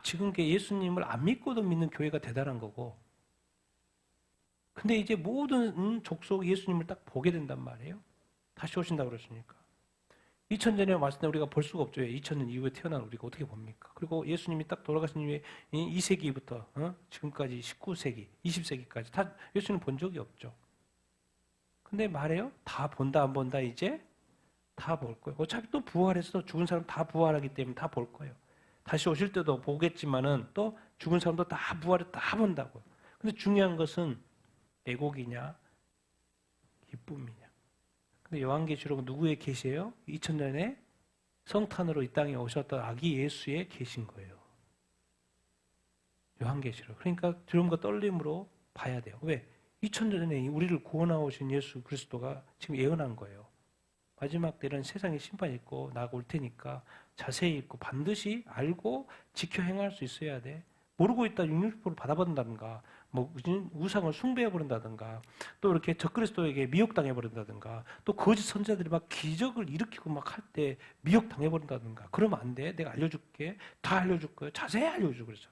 지금 예수님을 안 믿고도 믿는 교회가 대단한 거고, 근데 이제 모든 족속 예수님을 딱 보게 된단 말이에요. 다시 오신다고 그랬으니까. 2000년에 왔을 때 우리가 볼 수가 없죠. 2000년 이후에 태어난 우리가 어떻게 봅니까? 그리고 예수님이 딱 돌아가신 이후에 2세기부터 지금까지 19세기, 20세기까지 다 예수님 본 적이 없죠. 근데 말해요? 다 본다 안 본다 이제? 다 볼 거예요. 어차피 또 부활해서 죽은 사람 다 부활하기 때문에 다 볼 거예요. 다시 오실 때도 보겠지만은 또 죽은 사람도 다 부활해 다 본다고요. 근데 중요한 것은 애곡이냐 기쁨이냐. 근데 요한계시록은 누구의 계시예요? 2000년에 성탄으로 이 땅에 오셨던 아기 예수의 계신 거예요. 요한계시록. 그러니까 두려움과 떨림으로 봐야 돼요. 왜? 2000년에 우리를 구원하오신 예수 그리스도가 지금 예언한 거예요. 마지막 때는 세상에 심판이 있고 나가 올 테니까 자세히 읽고 반드시 알고 지켜 행할 수 있어야 돼. 모르고 있다 666%를 받아버린다든가 우상을 숭배해버린다든가 또 이렇게 적그리스도에게 미혹당해버린다든가 또 거짓 선자들이 막 기적을 일으키고 막 할 때 미혹당해버린다든가 그러면 안 돼. 내가 알려줄게. 다 알려줄 거예요. 자세히 알려줘. 그래서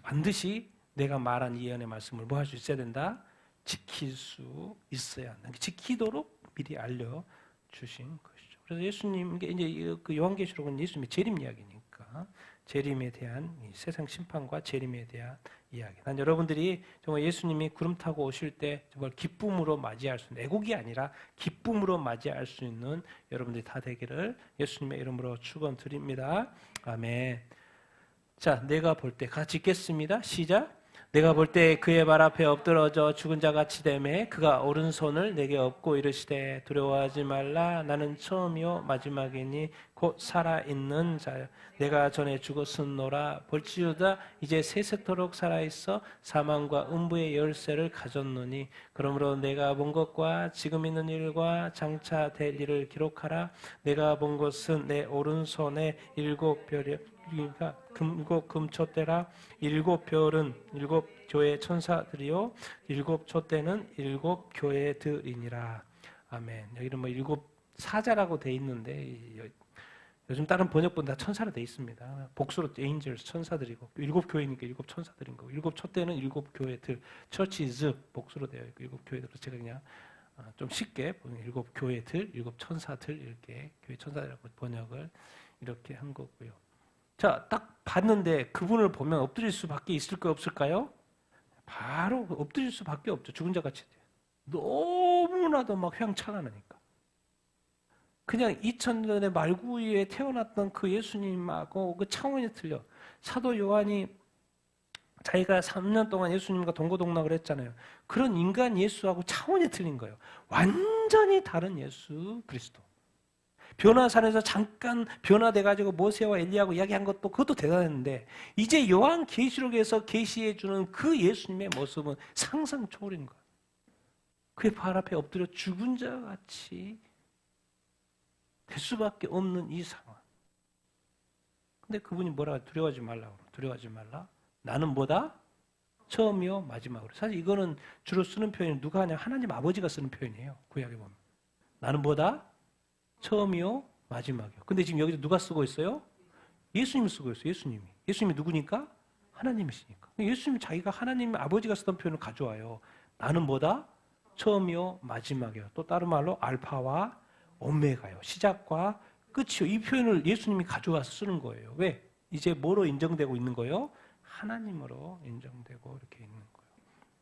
반드시 내가 말한 이 예언의 말씀을 뭐 할 수 있어야 된다? 지킬 수 있어야 한다. 지키도록 미리 알려주신 것이죠. 그래서 예수님, 이제 그 요한계시록은 예수님의 재림 이야기니까 재림에 대한 세상 심판과 재림에 대한 이야기. 난 여러분들이 정말 예수님이 구름 타고 오실 때 정말 기쁨으로 맞이할 수 있는, 애곡이 아니라 기쁨으로 맞이할 수 있는 여러분들이 다 되기를 예수님의 이름으로 축원드립니다. 아멘. 자, 내가 볼 때 같이 읽겠습니다. 시작. 내가 볼 때 그의 발 앞에 엎드러져 죽은 자 같이 되매 그가 오른손을 내게 엎고 이르시되 두려워하지 말라. 나는 처음이요 마지막이니 곧 살아있는 자요. 내가 전에 죽었으노라. 볼지어다 이제 세세토록 살아있어 사망과 음부의 열쇠를 가졌노니 그러므로 내가 본 것과 지금 있는 일과 장차 될 일을 기록하라. 내가 본 것은 내 오른손에 7별이 일곱 금촛대라. 7별은 7교회 천사들이요 7촛대는 7교회들이니라. 아멘. 여기는 7사자라고 돼 있는데 요즘 다른 번역본 다 천사로 돼 있습니다. 복수로 angels 천사들이고 7교회니까 7천사들인 거고 7촛대는 7교회들 churches 복수로 되어 있고 7교회들. 제가 그냥 좀 쉽게 7교회들 7천사들 이렇게 교회 천사들이라고 번역을 이렇게 한 거고요. 자, 딱 봤는데 그분을 보면 엎드릴 수밖에 있을까요? 없을까요? 바로 엎드릴 수밖에 없죠. 죽은 자 같이 돼요. 너무나도 막 휘황찬란하니까. 그냥 2000년의 말구이에 태어났던 그 예수님하고 그 차원이 틀려. 사도 요한이 자기가 3년 동안 예수님과 동고동락을 했잖아요. 그런 인간 예수하고 차원이 틀린 거예요. 완전히 다른 예수 그리스도. 변화산에서 잠깐 변화돼가지고 모세와 엘리야하고 이야기한 것도 그것도 대단했는데 이제 요한 계시록에서 계시해 주는 그 예수님의 모습은 상상 초월인 거예요. 그의 발 앞에 엎드려 죽은 자 같이 될 수밖에 없는 이 상황. 근데 그분이 뭐라 두려워하지 말라고. 두려워하지 말라. 나는 뭐다? 처음이요 마지막으로. 사실 이거는 주로 쓰는 표현이 누가 하냐? 하나님 아버지가 쓰는 표현이에요. 구약에 보면. 나는 뭐다? 처음이요 마지막이요. 근데 지금 여기서 누가 쓰고 있어요? 예수님이 쓰고 있어요. 예수님이 누구니까? 하나님이시니까. 예수님이 자기가 하나님 아버지가 쓰던 표현을 가져와요. 나는 뭐다? 처음이요 마지막이요. 또 다른 말로 알파와 오메가요. 시작과 끝이요. 이 표현을 예수님이 가져와서 쓰는 거예요. 왜? 이제 뭐로 인정되고 있는 거예요? 하나님으로 인정되고 이렇게 있는 거예요.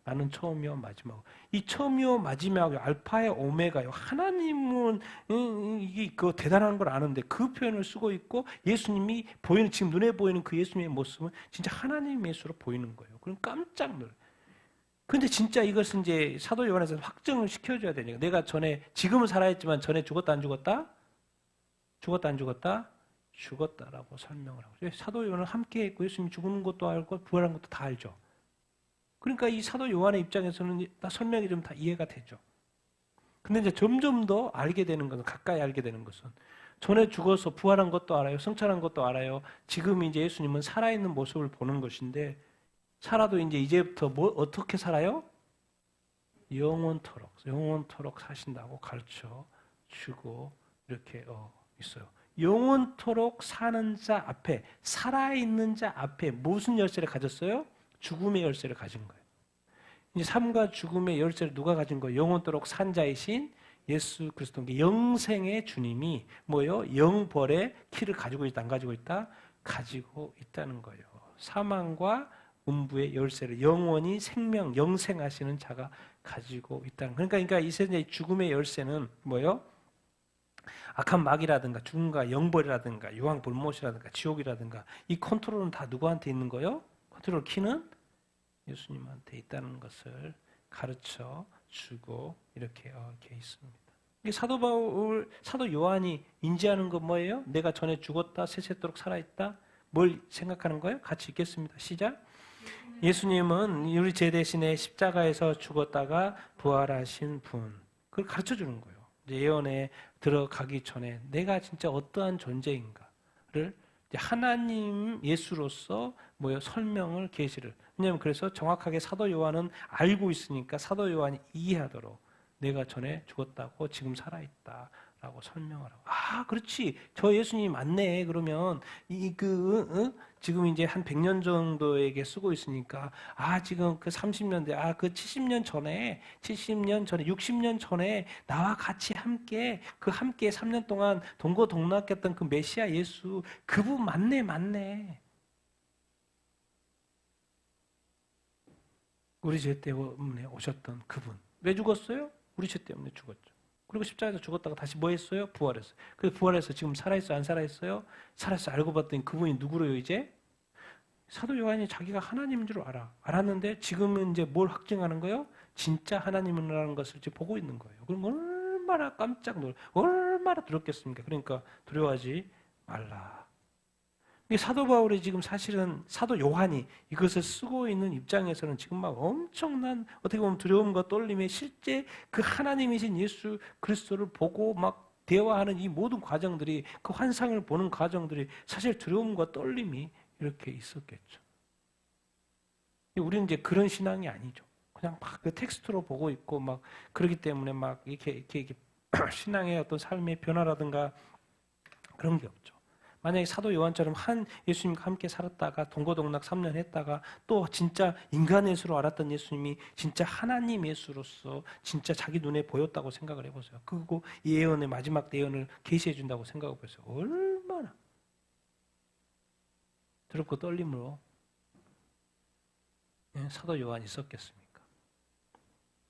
나는 처음이요 마지막. 이 처음이요 마지막이요. 알파의 오메가요. 하나님은 이게 그 대단한 걸 아는데 그 표현을 쓰고 있고 예수님이 보이는 지금 눈에 보이는 그 예수님의 모습은 진짜 하나님 예수로 보이는 거예요. 그럼 깜짝 놀라요. 근데 진짜 이것은 이제 사도 요한에서 확정을 시켜줘야 되니까 내가 전에 지금은 살아있지만 전에 죽었다 안 죽었다? 죽었다 안 죽었다? 죽었다라고 설명을 하고 사도 요한은 함께 했고 예수님이 죽는 것도 알고 부활한 것도 다 알죠. 그러니까 이 사도 요한의 입장에서는 다 설명이 좀 다 이해가 되죠. 근데 이제 점점 더 알게 되는 것은, 가까이 알게 되는 것은, 전에 죽어서 부활한 것도 알아요. 성찬한 것도 알아요. 지금 이제 예수님은 살아있는 모습을 보는 것인데, 살아도 이제 이제부터 어떻게 살아요? 영원토록 사신다고 가르쳐 주고 이렇게 있어요. 영원토록 사는 자 앞에, 살아있는 자 앞에 무슨 열쇠를 가졌어요? 죽음의 열쇠를 가진 거예요. 이제 삶과 죽음의 열쇠를 누가 가진 거예요? 영원토록 산 자이신 예수 그리스도, 영생의 주님이 뭐예요? 영벌의 키를 가지고 있다, 안 가지고 있다? 가지고 있다는 거예요. 사망과 음부의 열쇠를 영원히 생명, 영생하시는 자가 가지고 있다는 거예요. 그러니까 이 세상의 죽음의 열쇠는 뭐예요? 악한 마귀라든가 죽음과 영벌이라든가 유황 불못이라든가 지옥이라든가 이 컨트롤은 다 누구한테 있는 거예요? 컨트롤 키는 예수님한테 있다는 것을 가르쳐 주고 이렇게 있습니다. 사도 요한이 인지하는 건 뭐예요? 내가 전에 죽었다 세세토록 살아있다. 뭘 생각하는 거예요? 같이 읽겠습니다. 시작. 예수님은 우리 죄 대신에 십자가에서 죽었다가 부활하신 분. 그걸 가르쳐 주는 거예요. 이제 예언에 들어가기 전에 내가 진짜 어떠한 존재인가를 하나님 예수로서 설명을 계시를. 왜냐하면 그래서 정확하게 사도 요한은 알고 있으니까 사도 요한이 이해하도록 내가 전에 죽었다고 지금 살아있다라고 설명을 하고. 아, 그렇지. 저 예수님이 맞네. 그러면 지금 이제 한 100년 정도에게 쓰고 있으니까 지금 그 30년 대 그 70년 전에 60년 전에 나와 같이 함께 3년 동안 동고동락했던 그 메시아 예수 그분 맞네. 우리 죄 때문에 오셨던 그분. 왜 죽었어요? 우리 죄 때문에 죽었죠. 그리고 십자가에서 죽었다가 다시 뭐 했어요? 부활했어요. 그래서 부활해서 지금 살아있어요? 안 살아있어요? 살아있어요. 알고 봤더니 그분이 누구로요 이제? 사도 요한이 자기가 하나님인 줄 알았는데 지금은 이제 뭘 확증하는 거예요? 진짜 하나님이라는 것을 이제 보고 있는 거예요. 그럼 얼마나 얼마나 두렵겠습니까? 그러니까 두려워하지 말라. 사도 바울이 지금 사실은 사도 요한이 이것을 쓰고 있는 입장에서는 지금 막 엄청난 어떻게 보면 두려움과 떨림에 실제 그 하나님이신 예수 그리스도를 보고 막 대화하는 이 모든 과정들이 그 환상을 보는 과정들이 사실 두려움과 떨림이 이렇게 있었겠죠. 우리는 이제 그런 신앙이 아니죠. 그냥 막 그 텍스트로 보고 있고 막 그러기 때문에 막 이렇게 신앙의 어떤 삶의 변화라든가 그런 게 없죠. 만약에 사도 요한처럼 예수님과 함께 살았다가 동고동락 3년 했다가 또 진짜 인간 예수로 알았던 예수님이 진짜 하나님 예수로서 진짜 자기 눈에 보였다고 생각을 해보세요. 그리고 이 예언의 마지막 예언을 계시해 준다고 생각해 보세요. 얼마나 두렵고 떨림으로 사도 요한이 썼겠습니까?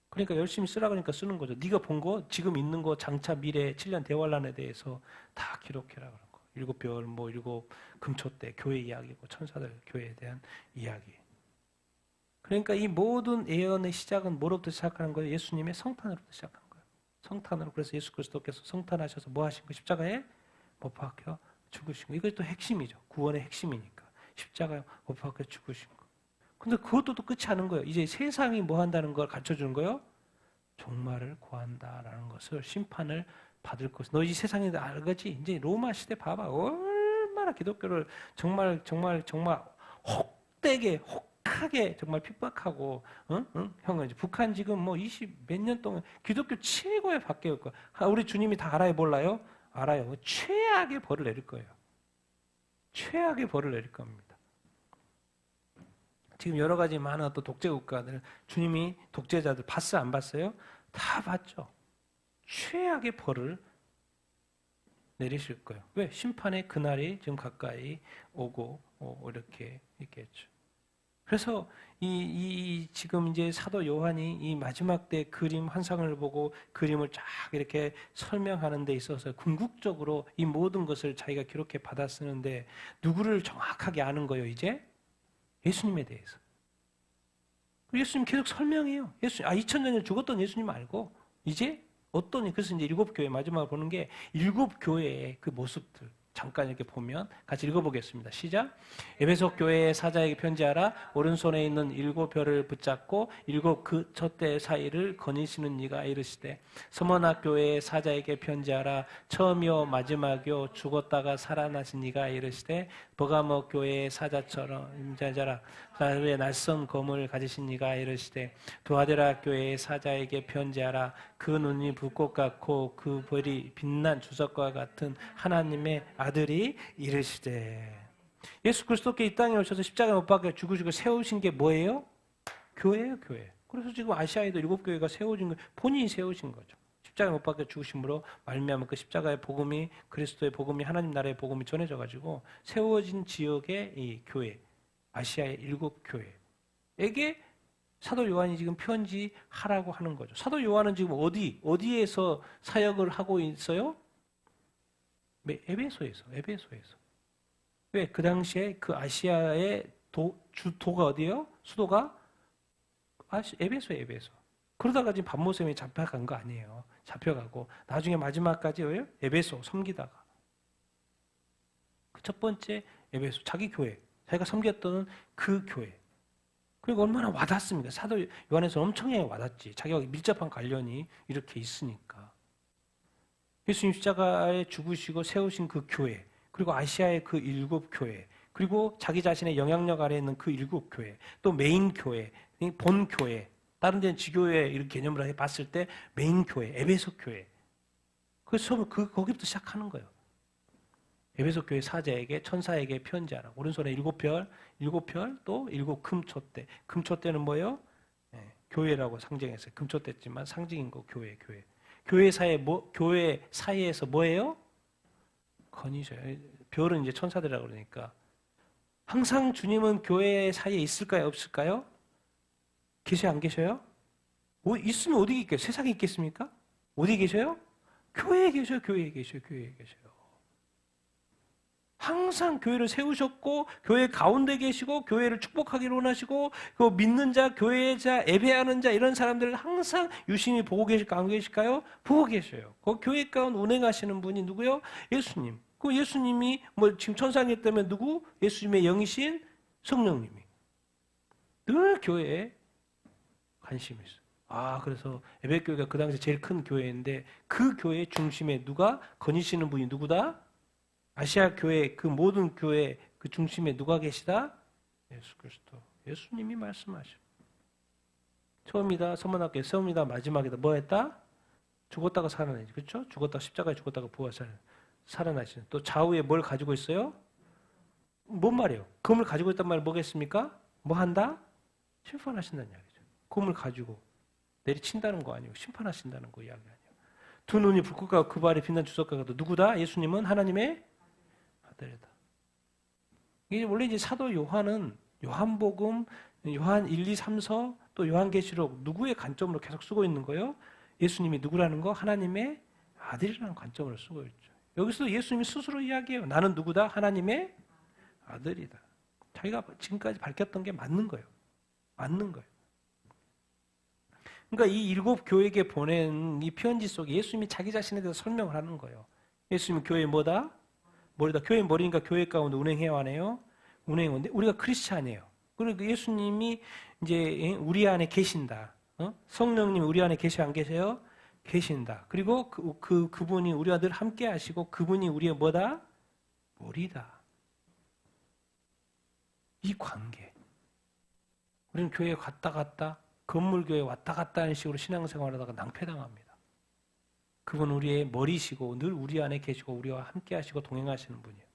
그러니까 열심히 쓰라 그러니까 쓰는 거죠. 네가 본 거, 지금 있는 거, 장차 미래 7년 대환란에 대해서 다 기록해라 그런 거. 7별, 7 금초대 교회 이야기고 천사들 교회에 대한 이야기. 그러니까 이 모든 예언의 시작은 뭐로부터 시작하는 거예요? 예수님의 성탄으로부터 시작한 거예요. 성탄으로. 그래서 예수 그리스도께서 성탄하셔서 뭐 하신 거? 십자가에 못 박혀 죽으신 거. 이것도 핵심이죠. 구원의 핵심이니까. 십자가에 못 박혀 죽으신 거. 근데 그것도 또 끝이 아닌 거예요. 이제 세상이 뭐 한다는 걸 가르쳐 주는 거예요? 종말을 구한다라는 것을, 심판을 받을 것. 너 이 세상에 알겠지? 이제 로마 시대 봐봐. 얼마나 기독교를 정말 혹하게 정말 핍박하고, 형은 이제 북한 지금 뭐 20 몇 년 동안 기독교 최고의 박해일 거야. 우리 주님이 다 알아요, 몰라요? 알아요. 최악의 벌을 내릴 거예요. 최악의 벌을 내릴 겁니다. 지금 여러 가지 많은 또 독재 국가들, 주님이 독재자들 봤어요, 안 봤어요? 다 봤죠. 최악의 벌을 내리실 거예요. 왜? 심판의 그날이 지금 가까이 오고 이렇게 있겠죠. 그래서 지금 이제 사도 요한이 이 마지막 때 그림 환상을 보고 그림을 쫙 이렇게 설명하는 데 있어서 궁극적으로 이 모든 것을 자기가 기록해 받아 쓰는데 누구를 정확하게 아는 거예요, 이제? 예수님에 대해서. 예수님 계속 설명해요. 2000년에 죽었던 예수님 알고 이제 그래서 이제 7교회 마지막으로 보는 게 7교회의 그 모습들. 잠깐 이렇게 보면 같이 읽어보겠습니다. 시작. 에베소 교회의 사자에게 편지하라. 오른손에 있는 7별을 붙잡고 7 그 촛대 사이를 거니시는 이가 이르시되 서머나 교회의 사자에게 편지하라. 처음이요 마지막이요 죽었다가 살아나신 이가 이르시되 버가모 교회의 사자처럼 임자자라. 사회의 낯선 검을 가지신 이가 이르시되 두아데라 교회의 사자에게 편지하라. 그 눈이 불꽃 같고 그 별이 빛난 주석과 같은 하나님의 아들이 이르시되. 예수 그리스도께 이 땅에 오셔서 십자가에 못 박혀 죽으시고 세우신 게 뭐예요? 교회예요, 교회. 그래서 지금 아시아에도 7교회가 세워진 거 본인이 세우신 거죠. 십자가에 못 박혀 죽으심으로 말미암아 그 십자가의 복음이 그리스도의 복음이 하나님 나라의 복음이 전해져 가지고 세워진 지역의 이 교회, 아시아의 7교회에게 사도 요한이 지금 편지하라고 하는 거죠. 사도 요한은 지금 어디에서 사역을 하고 있어요? 에베소에서. 왜? 그 당시에 그 아시아의 주도가 어디예요? 수도가 에베소예요, 에베소. 그러다가 지금 반모섬에 잡혀간 거 아니에요. 잡혀가고 나중에 마지막까지 왜요? 에베소 섬기다가 그 첫 번째 에베소 자기 교회, 자기가 섬겼던 그 교회. 그리고 얼마나 와닿습니까? 사도 요한에서 엄청나게 와닿지. 자기가 밀접한 관련이 이렇게 있으니까. 예수님 십자가에 죽으시고 세우신 그 교회, 그리고 아시아의 그 7교회, 그리고 자기 자신의 영향력 아래에 있는 그 7교회, 또 메인 교회, 본 교회, 다른 데는 지교회 이런 개념으로 봤을 때 메인 교회, 에베소 교회. 그래서 거기부터 시작하는 거예요. 에베소 교회 사자에게 천사에게 편지하라. 오른손에 7별, 또 7 금촛대. 금촛대는 뭐예요? 교회라고 상징했어요. 금촛대지만 상징인 거 교회. 교회 사이에서 뭐예요? 거니셔요. 별은 이제 천사들이라고 그러니까. 항상 주님은 교회 사이에 있을까요? 없을까요? 계셔요? 안 계셔요? 있으면 어디 있겠어요? 세상에 있겠습니까? 어디 계셔요? 교회에 계셔요. 항상 교회를 세우셨고 교회 가운데 계시고 교회를 축복하기를 원하시고 그 믿는 자, 교회자, 예배하는 자 이런 사람들을 항상 유심히 보고 계실까 안 계실까요? 보고 계셔요. 그 교회 가운데 운행하시는 분이 누구요? 예수님. 그 예수님이 지금 천상에 때문에 누구? 예수님의 영이신 성령님이 늘 교회에 관심이 있어요. 그래서 에베교회가 그 당시 제일 큰 교회인데 그 교회 중심에 누가 거니시는 분이 누구다? 아시아 교회 그 모든 교회 그 중심에 누가 계시다? 예수 그리스도. 예수님이 말씀하셔. 처음이다, 서문학교에 처음이다, 마지막이다. 뭐 했다? 죽었다가 살아나지. 그렇죠? 죽었다가 십자가에 죽었다가 살아나시는. 또 좌우에 뭘 가지고 있어요? 뭔 말이에요? 검을 가지고 있단 말이 뭐겠습니까? 뭐 한다? 심판하신다는 이야기죠. 검을 가지고 내리친다는 거 아니에요. 심판하신다는 거 이야기 아니에요. 두 눈이 불꽃과 그 발에 빛난 주석과 같다. 누구다? 예수님은 하나님의 아들이다. 이게 원래 이제 사도 요한은 요한복음, 요한 1, 2, 3서 또 요한계시록 누구의 관점으로 계속 쓰고 있는 거예요? 예수님이 누구라는 거? 하나님의 아들이라는 관점으로 쓰고 있죠. 여기서 예수님이 스스로 이야기해요. 나는 누구다? 하나님의 아들이다. 자기가 지금까지 밝혔던 게 맞는 거예요. 그러니까 이 7교회에게 보낸 이 편지 속에 예수님이 자기 자신에 대해서 설명을 하는 거예요. 예수님은 교회의 뭐다? 머리다. 교회 머리니까 교회 가운데 운행해야 하네요. 운행인데 우리가 크리스찬이에요. 그러니까 예수님이 이제 우리 안에 계신다. 성령님 우리 안에 계셔 안 계세요? 계신다. 그리고 그분이 우리와 늘 함께 하시고 그분이 우리의 뭐다? 머리다. 이 관계. 우리는 교회에 갔다 건물교회 왔다 갔다 하는 식으로 신앙생활하다가 낭패당합니다. 그분은 우리의 머리시고 늘 우리 안에 계시고 우리와 함께 하시고 동행하시는 분이에요.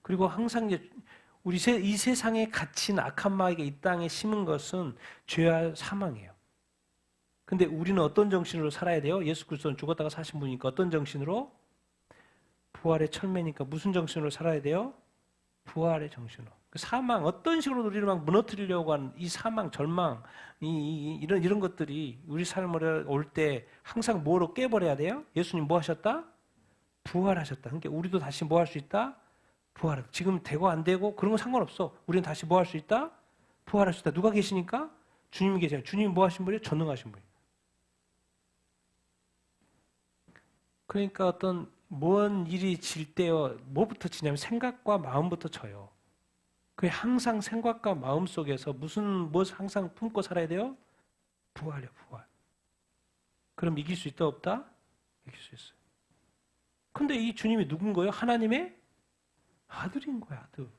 그리고 항상 이 세상에 갇힌 악한 마귀가 이 땅에 심은 것은 죄와 사망이에요. 근데 우리는 어떤 정신으로 살아야 돼요? 예수 그리스도는 죽었다가 사신 분이니까 어떤 정신으로? 부활의 철매니까 무슨 정신으로 살아야 돼요? 부활의 정신으로. 그 사망, 어떤 식으로 우리를 막 무너뜨리려고 하는 이 사망, 절망, 이런 것들이 우리 삶을 올 때 항상 뭐로 깨버려야 돼요? 예수님 뭐 하셨다? 부활하셨다. 그러니까 우리도 다시 뭐 할 수 있다? 부활. 지금 되고 안 되고 그런 건 상관없어. 우리는 다시 뭐 할 수 있다? 부활할 수 있다. 누가 계시니까? 주님이 계세요. 주님이 뭐 하신 분이에요? 전능하신 분이에요. 그러니까 어떤 뭔 일이 질 때요, 뭐부터 지냐면 생각과 마음부터 져요. 그 항상 생각과 마음 속에서 무엇을 항상 품고 살아야 돼요? 부활이요, 부활. 그럼 이길 수 있다, 없다? 이길 수 있어요. 근데 이 주님이 누군 거예요? 하나님의 아들인 거야, 아들.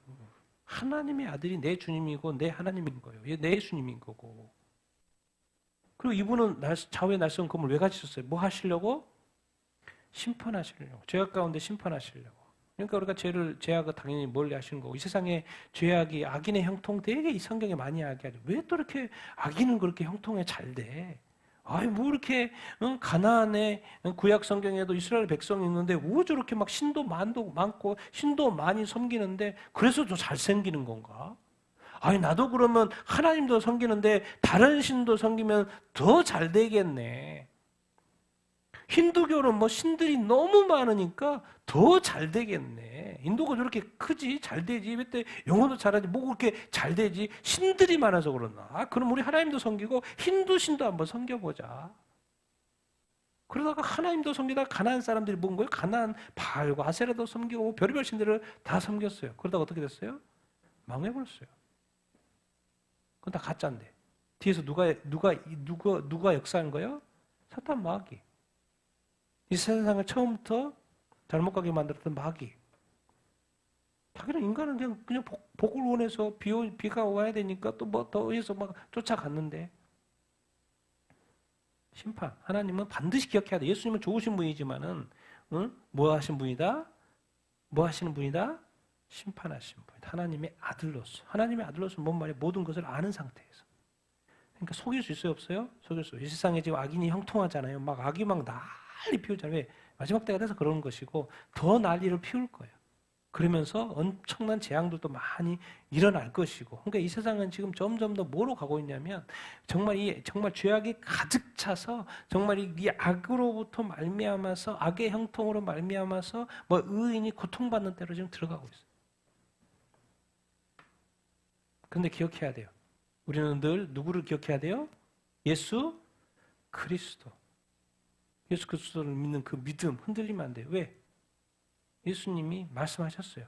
하나님의 아들이 내 주님이고 내 하나님인 거예요. 내 예수님인 거고. 그리고 이분은 좌우에 낯선 검을 왜 가지셨어요? 뭐 하시려고? 심판하시려고. 죄악 가운데 심판하시려고. 그러니까 우리가 죄악을 당연히 멀리 하시는 거고, 이 세상에 죄악이 악인의 형통 되게 이 성경에 많이 이야기하죠. 왜 또 이렇게 악인은 그렇게 형통에 잘 돼? 아이, 뭐 이렇게 가나안의 구약 성경에도 이스라엘 백성이 있는데 왜 저렇게 막 신도 많고 신도 많이 섬기는데 그래서 더 잘생기는 건가? 아니, 나도 그러면 하나님도 섬기는데 다른 신도 섬기면 더 잘 되겠네. 힌두교는 뭐 신들이 너무 많으니까 더 잘 되겠네. 인도가 저렇게 크지? 잘 되지? 왜 영어도 잘하지? 뭐 그렇게 잘 되지? 신들이 많아서 그러나? 그럼 우리 하나님도 섬기고 힌두 신도 한번 섬겨보자. 그러다가 하나님도 섬기다가 가나안 사람들이 뭔 거예요? 가나안 바알과 아세라도 섬기고 별의별 신들을 다 섬겼어요. 그러다가 어떻게 됐어요? 망해버렸어요. 그건 다 가짜인데. 뒤에서 누가 역사한 거예요? 사탄 마귀. 이 세상을 처음부터 잘못 가게 만들었던 마귀. 자기는 인간은 그냥 복을 원해서 비가 와야 되니까 또 뭐 더 해서 막 쫓아갔는데, 심판. 하나님은 반드시 기억해야 돼. 예수님은 좋으신 분이지만은, 뭐 하신 분이다? 뭐 하시는 분이다? 심판하신 분이다. 하나님의 아들로서. 하나님의 아들로서 뭔 말이에요? 모든 것을 아는 상태에서. 그러니까 속일 수 있어요, 없어요? 속일 수. 이 세상에 지금 악인이 형통하잖아요. 막 악이 막 난리 피우잖아요. 왜? 마지막 때가 돼서 그러는 것이고 더 난리를 피울 거예요. 그러면서 엄청난 재앙들도 많이 일어날 것이고. 그러니까 이 세상은 지금 점점 더 뭐로 가고 있냐면 정말 죄악이 가득 차서 정말 이 악으로부터 말미암아서 악의 형통으로 말미암아서 뭐 의인이 고통받는 때로 지금 들어가고 있어요. 그런데 기억해야 돼요. 우리는 늘 누구를 기억해야 돼요? 예수 그리스도. 예수 그리스도를 믿는 그 믿음 흔들리면 안 돼요. 왜? 예수님이 말씀하셨어요.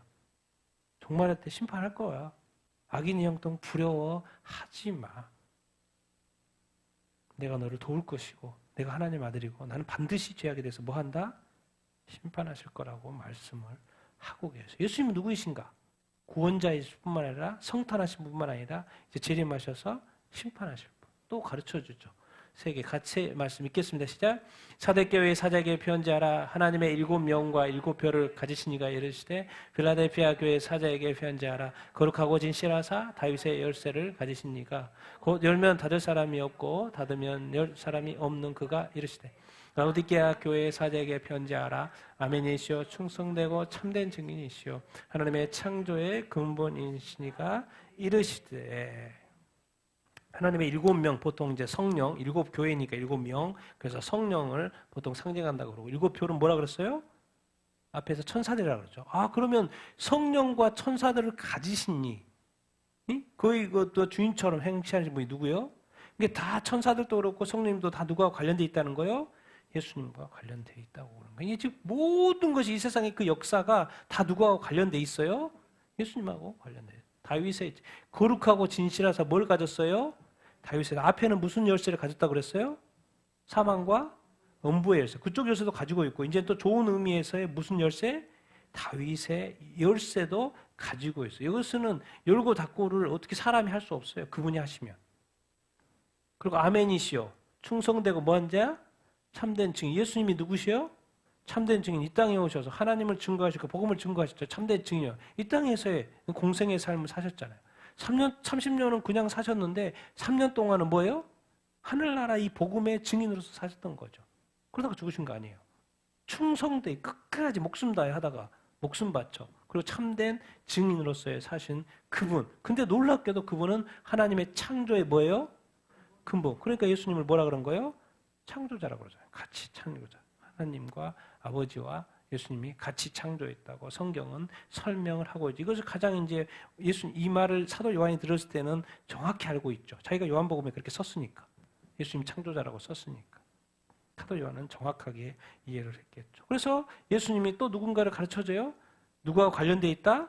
종말할 때 심판할 거야. 악인의 형통 두려워하지 마. 내가 너를 도울 것이고 내가 하나님 아들이고 나는 반드시 죄악에 대해서 뭐 한다? 심판하실 거라고 말씀을 하고 계세요. 예수님은 누구이신가? 구원자이실 뿐만 아니라 성탄하신 뿐만 아니라 이제 재림하셔서 심판하실 분. 또 가르쳐주죠. 세 개 같이 말씀 읽겠습니다. 시작. 사대교회 사자에게 편지하라. 하나님의 7명과 7별을 가지신 이가 이르시되 필라델피아 교회 사자에게 편지하라. 거룩하고 진실하사 다윗의 열쇠를 가지신 이가 곧 열면 닫을 사람이 없고 닫으면 열 사람이 없는 그가 이르시되 라오디게아 교회 사자에게 편지하라. 아멘이시오 충성되고 참된 증인이시오 하나님의 창조의 근본이시니가 이르시되. 하나님의 7명, 보통 이제 성령, 7교회니까 7명, 그래서 성령을 보통 상징한다고 그러고, 7별은 뭐라 그랬어요? 앞에서 천사들이라고 그러죠. 아, 그러면 성령과 천사들을 가지신 이, 거의 그 주인처럼 행치하신 분이 누구예요? 이게 다 천사들도 그렇고 성령님도 다 누구와 관련되어 있다는 거예요? 예수님과 관련되어 있다고 그러는 거예요. 이게 지금 모든 것이 이 세상의 그 역사가 다 누구와 관련되어 있어요? 예수님하고 관련돼요. 다윗의 거룩하고 진실하사 뭘 가졌어요? 다윗의 앞에는 무슨 열쇠를 가졌다고 그랬어요? 사망과 음부의 열쇠. 그쪽 열쇠도 가지고 있고 이제 또 좋은 의미에서의 무슨 열쇠? 다윗의 열쇠도 가지고 있어요. 이것은 열고 닫고를 어떻게 사람이 할 수 없어요. 그분이 하시면. 그리고 아멘이시오. 충성되고 뭐한 자야? 참된 증인. 예수님이 누구시요? 참된 증인. 이 땅에 오셔서 하나님을 증거하시고 복음을 증거하셨죠. 참된 증인이요. 이 땅에서의 공생의 삶을 사셨잖아요. 30년은 그냥 사셨는데 3년 동안은 뭐예요? 하늘나라 이 복음의 증인으로서 사셨던 거죠. 그러다가 죽으신 거 아니에요. 충성되 끝까지 목숨 다해 하다가 목숨 바쳐. 그리고 참된 증인으로서의 사신 그분. 근데 놀랍게도 그분은 하나님의 창조의 뭐예요? 근본. 그러니까 예수님을 뭐라 그런 거예요? 창조자라고 그러잖아요. 같이 창조자. 하나님과 아버지와 예수님이 같이 창조했다고 성경은 설명을 하고 있죠. 이것을 가장 이제 이 말을 사도 요한이 들었을 때는 정확히 알고 있죠. 자기가 요한복음에 그렇게 썼으니까. 예수님이 창조자라고 썼으니까. 사도 요한은 정확하게 이해를 했겠죠. 그래서 예수님이 또 누군가를 가르쳐줘요. 누구와 관련돼 있다?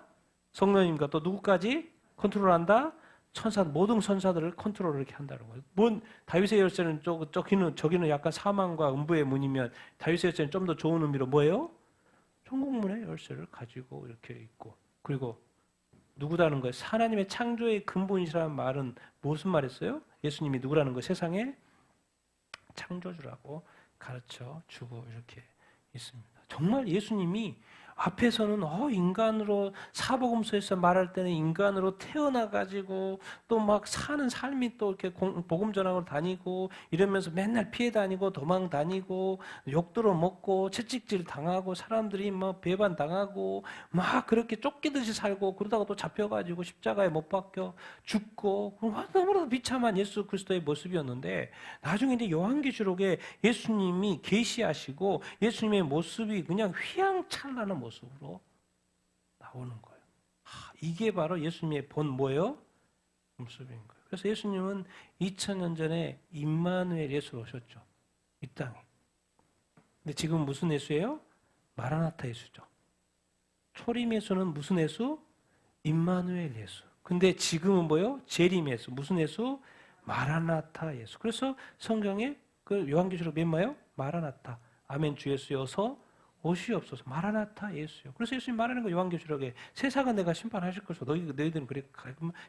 성령님과 또 누구까지 컨트롤한다? 모든 천사들을 컨트롤을 이렇게 한다는 거예요. 다윗의 열쇠는 저기는 약간 사망과 음부의 문이면 다윗의 열쇠는 좀 더 좋은 의미로 뭐예요? 천국문의 열쇠를 가지고 이렇게 있고, 그리고 누구다는 거예요? 하나님의 창조의 근본이라는 말은 무슨 말했어요? 예수님이 누구라는 거예요? 세상의 창조주라고 가르쳐 주고 이렇게 있습니다. 정말 예수님이 앞에서는 인간으로 사복음서에서 말할 때는 인간으로 태어나가지고 또 막 사는 삶이 또 이렇게 복음 전하고 다니고 이러면서 맨날 피해 다니고 도망 다니고 욕들어 먹고 채찍질 당하고 사람들이 뭐 배반 당하고 막 그렇게 쫓기듯이 살고 그러다가 또 잡혀가지고 십자가에 못 박혀 죽고 너무나도 비참한 예수 그리스도의 모습이었는데 나중에 이제 요한계시록에 예수님이 계시하시고 예수님의 모습이 그냥 휘황찬란한 모습으로 나오는 거예요. 이게 바로 예수님의 본 뭐예요? 모습인 거예요. 그래서 예수님은 2000년 전에 임마누엘 예수로 오셨죠. 이 땅에. 근데 지금 무슨 예수예요? 마라나타 예수죠. 초림 예수는 무슨 예수? 임마누엘 예수. 근데 지금은 뭐예요? 재림 예수. 무슨 예수? 마라나타 예수. 그래서 성경에 그 요한계시록 몇 마요? 마라나타. 아멘 주 예수여서 오시옵소서. 마라나타 예수요. 그래서 예수님 말하는 거 요한계시록에 세상은 내가 심판하실 것이고 너희들은 그래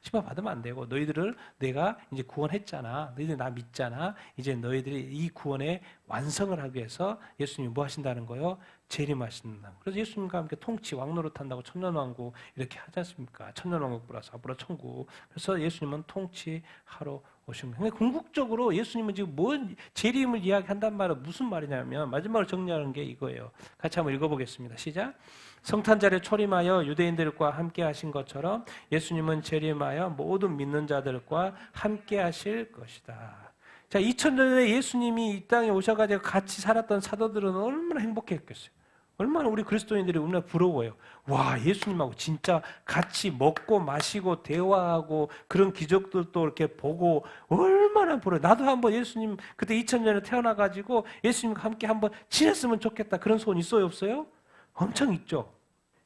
심판 받으면 안 되고 너희들을 내가 이제 구원했잖아. 너희들 나 믿잖아. 이제 너희들이 이 구원의 완성을 하기 위해서 예수님이 뭐 하신다는 거요? 재림하신다. 그래서 예수님과 함께 통치 왕노릇 한다고 천년왕국 이렇게 하지 않습니까? 천년왕국 플러스 앞으로 천국. 그래서 예수님은 통치하러 오신 거예요. 궁극적으로 예수님은 지금 뭔 재림을 이야기한단 말은 무슨 말이냐면 마지막으로 정리하는 게 이거예요. 같이 한번 읽어보겠습니다. 시작. 성탄절에 초림하여 유대인들과 함께 하신 것처럼 예수님은 재림하여 모든 믿는 자들과 함께 하실 것이다. 자, 2000년 전에 예수님이 이 땅에 오셔가지고 같이 살았던 사도들은 얼마나 행복했겠어요. 얼마나 우리 그리스도인들이 얼마나 부러워요. 와, 예수님하고 진짜 같이 먹고 마시고 대화하고 그런 기적들도 이렇게 보고 얼마나 부러워요. 나도 한번 예수님 그때 2000년에 태어나가지고 예수님과 함께 한번 지냈으면 좋겠다. 그런 소원 있어요, 없어요? 엄청 있죠.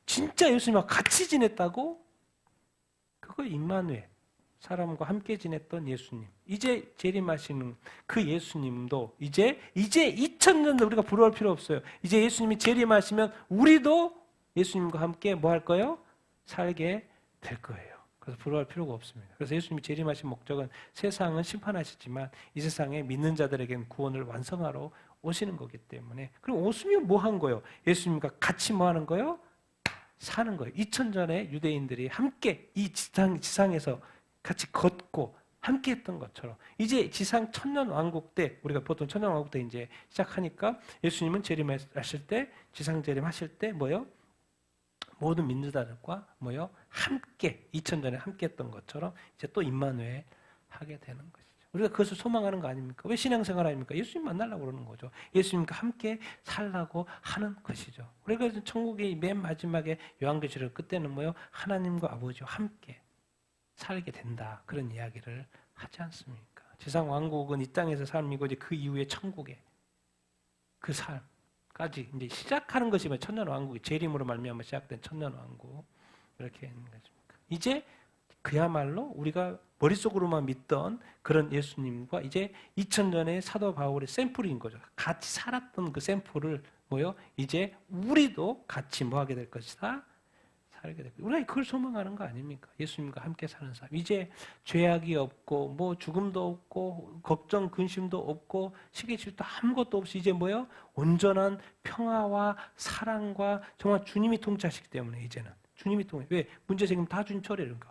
진짜 예수님하고 같이 지냈다고? 그거 임마누엘. 사람과 함께 지냈던 예수님. 이제 재림하시는 그 예수님도 이제 2000년 우리가 부러울 필요 없어요. 이제 예수님이 재림하시면 우리도 예수님과 함께 뭐 할 거예요? 살게 될 거예요. 그래서 부러울 필요가 없습니다. 그래서 예수님이 재림하신 목적은 세상은 심판하시지만 이 세상에 믿는 자들에게는 구원을 완성하러 오시는 거기 때문에. 그럼 오시면 뭐 한 거예요? 예수님과 같이 뭐 하는 거예요? 사는 거예요. 2000전에 유대인들이 함께 이 지상에서 같이 걷고 함께 했던 것처럼 이제 지상 천년왕국 때 우리가 보통 천년왕국 때 이제 시작하니까 예수님은 재림하실 때 지상 재림하실 때 뭐요? 모든 믿는 자들과 뭐요? 함께 2000전에 함께 했던 것처럼 이제 또 임마누엘 하게 되는 것이죠. 우리가 그것을 소망하는 거 아닙니까? 왜 신앙생활 아닙니까? 예수님 만나려고 그러는 거죠. 예수님과 함께 살라고 하는 것이죠. 우리가 천국의 맨 마지막에 요한계시록 끝에는 뭐요? 하나님과 아버지와 함께 살게 된다. 그런 이야기를 하지 않습니까? 지상 왕국은 이 땅에서 삶이고 이제 그 이후에 천국에 그 삶까지 이제 시작하는 것이 천년 왕국이 재림으로 말미암아 시작된 천년 왕국 이렇게 있는 것입니까? 이제 그야말로 우리가 머릿속으로만 믿던 그런 예수님과 이제 2000년의 사도 바울의 샘플인 거죠. 같이 살았던 그 샘플을 뭐요? 이제 우리도 같이 뭐 하게 될 것이다. 살게 되고 우리가 그걸 소망하는 거 아닙니까? 예수님과 함께 사는 삶. 이제 죄악이 없고 뭐 죽음도 없고 걱정 근심도 없고 시기질도 아무것도 없이 이제 뭐요? 온전한 평화와 사랑과 정말 주님이 통치하시기 때문에 이제는 주님이 왜 문제 생기면 다 주님 처리하는 거.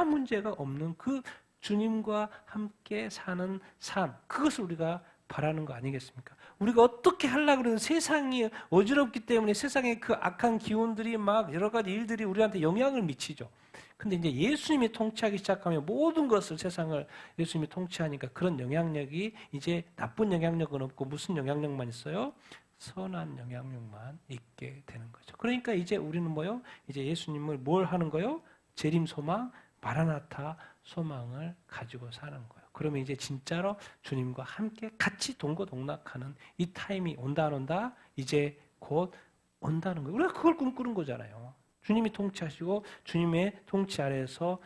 문제가 없는 그 주님과 함께 사는 삶. 그것을 우리가 바라는 거 아니겠습니까? 우리가 어떻게 하려고 그러는 세상이 어지럽기 때문에 세상의 그 악한 기운들이 막 여러 가지 일들이 우리한테 영향을 미치죠. 근데 이제 예수님이 통치하기 시작하면 모든 것을 세상을 예수님이 통치하니까 그런 영향력이 이제 나쁜 영향력은 없고 무슨 영향력만 있어요? 선한 영향력만 있게 되는 거죠. 그러니까 이제 우리는 뭐요? 이제 예수님을 뭘 하는 거요? 재림 소망, 마라나타 소망을 가지고 사는 거예요. 그러면 이제 진짜로 주님과 함께 같이 동고동락하는 이 타임이 온다 안 온다? 이제 곧 온다는 거예요. 우리가 그걸 꿈꾸는 거잖아요. 주님이 통치하시고 주님의 통치 아래에서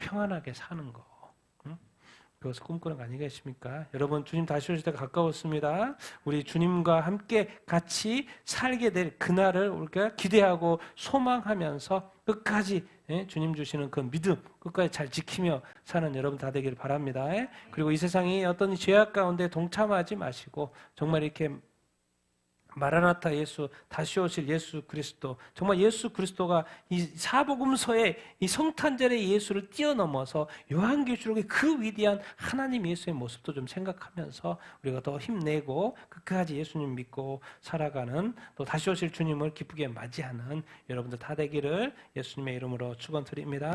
평안하게 사는 거. 그것을 꿈꾸는 거 아니겠습니까? 여러분, 주님 다시 오실 때가 가까웠습니다. 우리 주님과 함께 같이 살게 될 그날을 우리가 기대하고 소망하면서 끝까지 주님 주시는 그 믿음 끝까지 잘 지키며 사는 여러분 다 되기를 바랍니다. 그리고 이 세상이 어떤 죄악 가운데 동참하지 마시고 정말 이렇게 마라나타 예수, 다시 오실 예수 그리스도, 정말 예수 그리스도가 이 사복음서의 이 성탄절의 예수를 뛰어넘어서 요한계시록의 그 위대한 하나님 예수의 모습도 좀 생각하면서 우리가 더 힘내고 끝까지 예수님 믿고 살아가는, 또 다시 오실 주님을 기쁘게 맞이하는 여러분들 다 되기를 예수님의 이름으로 축원드립니다.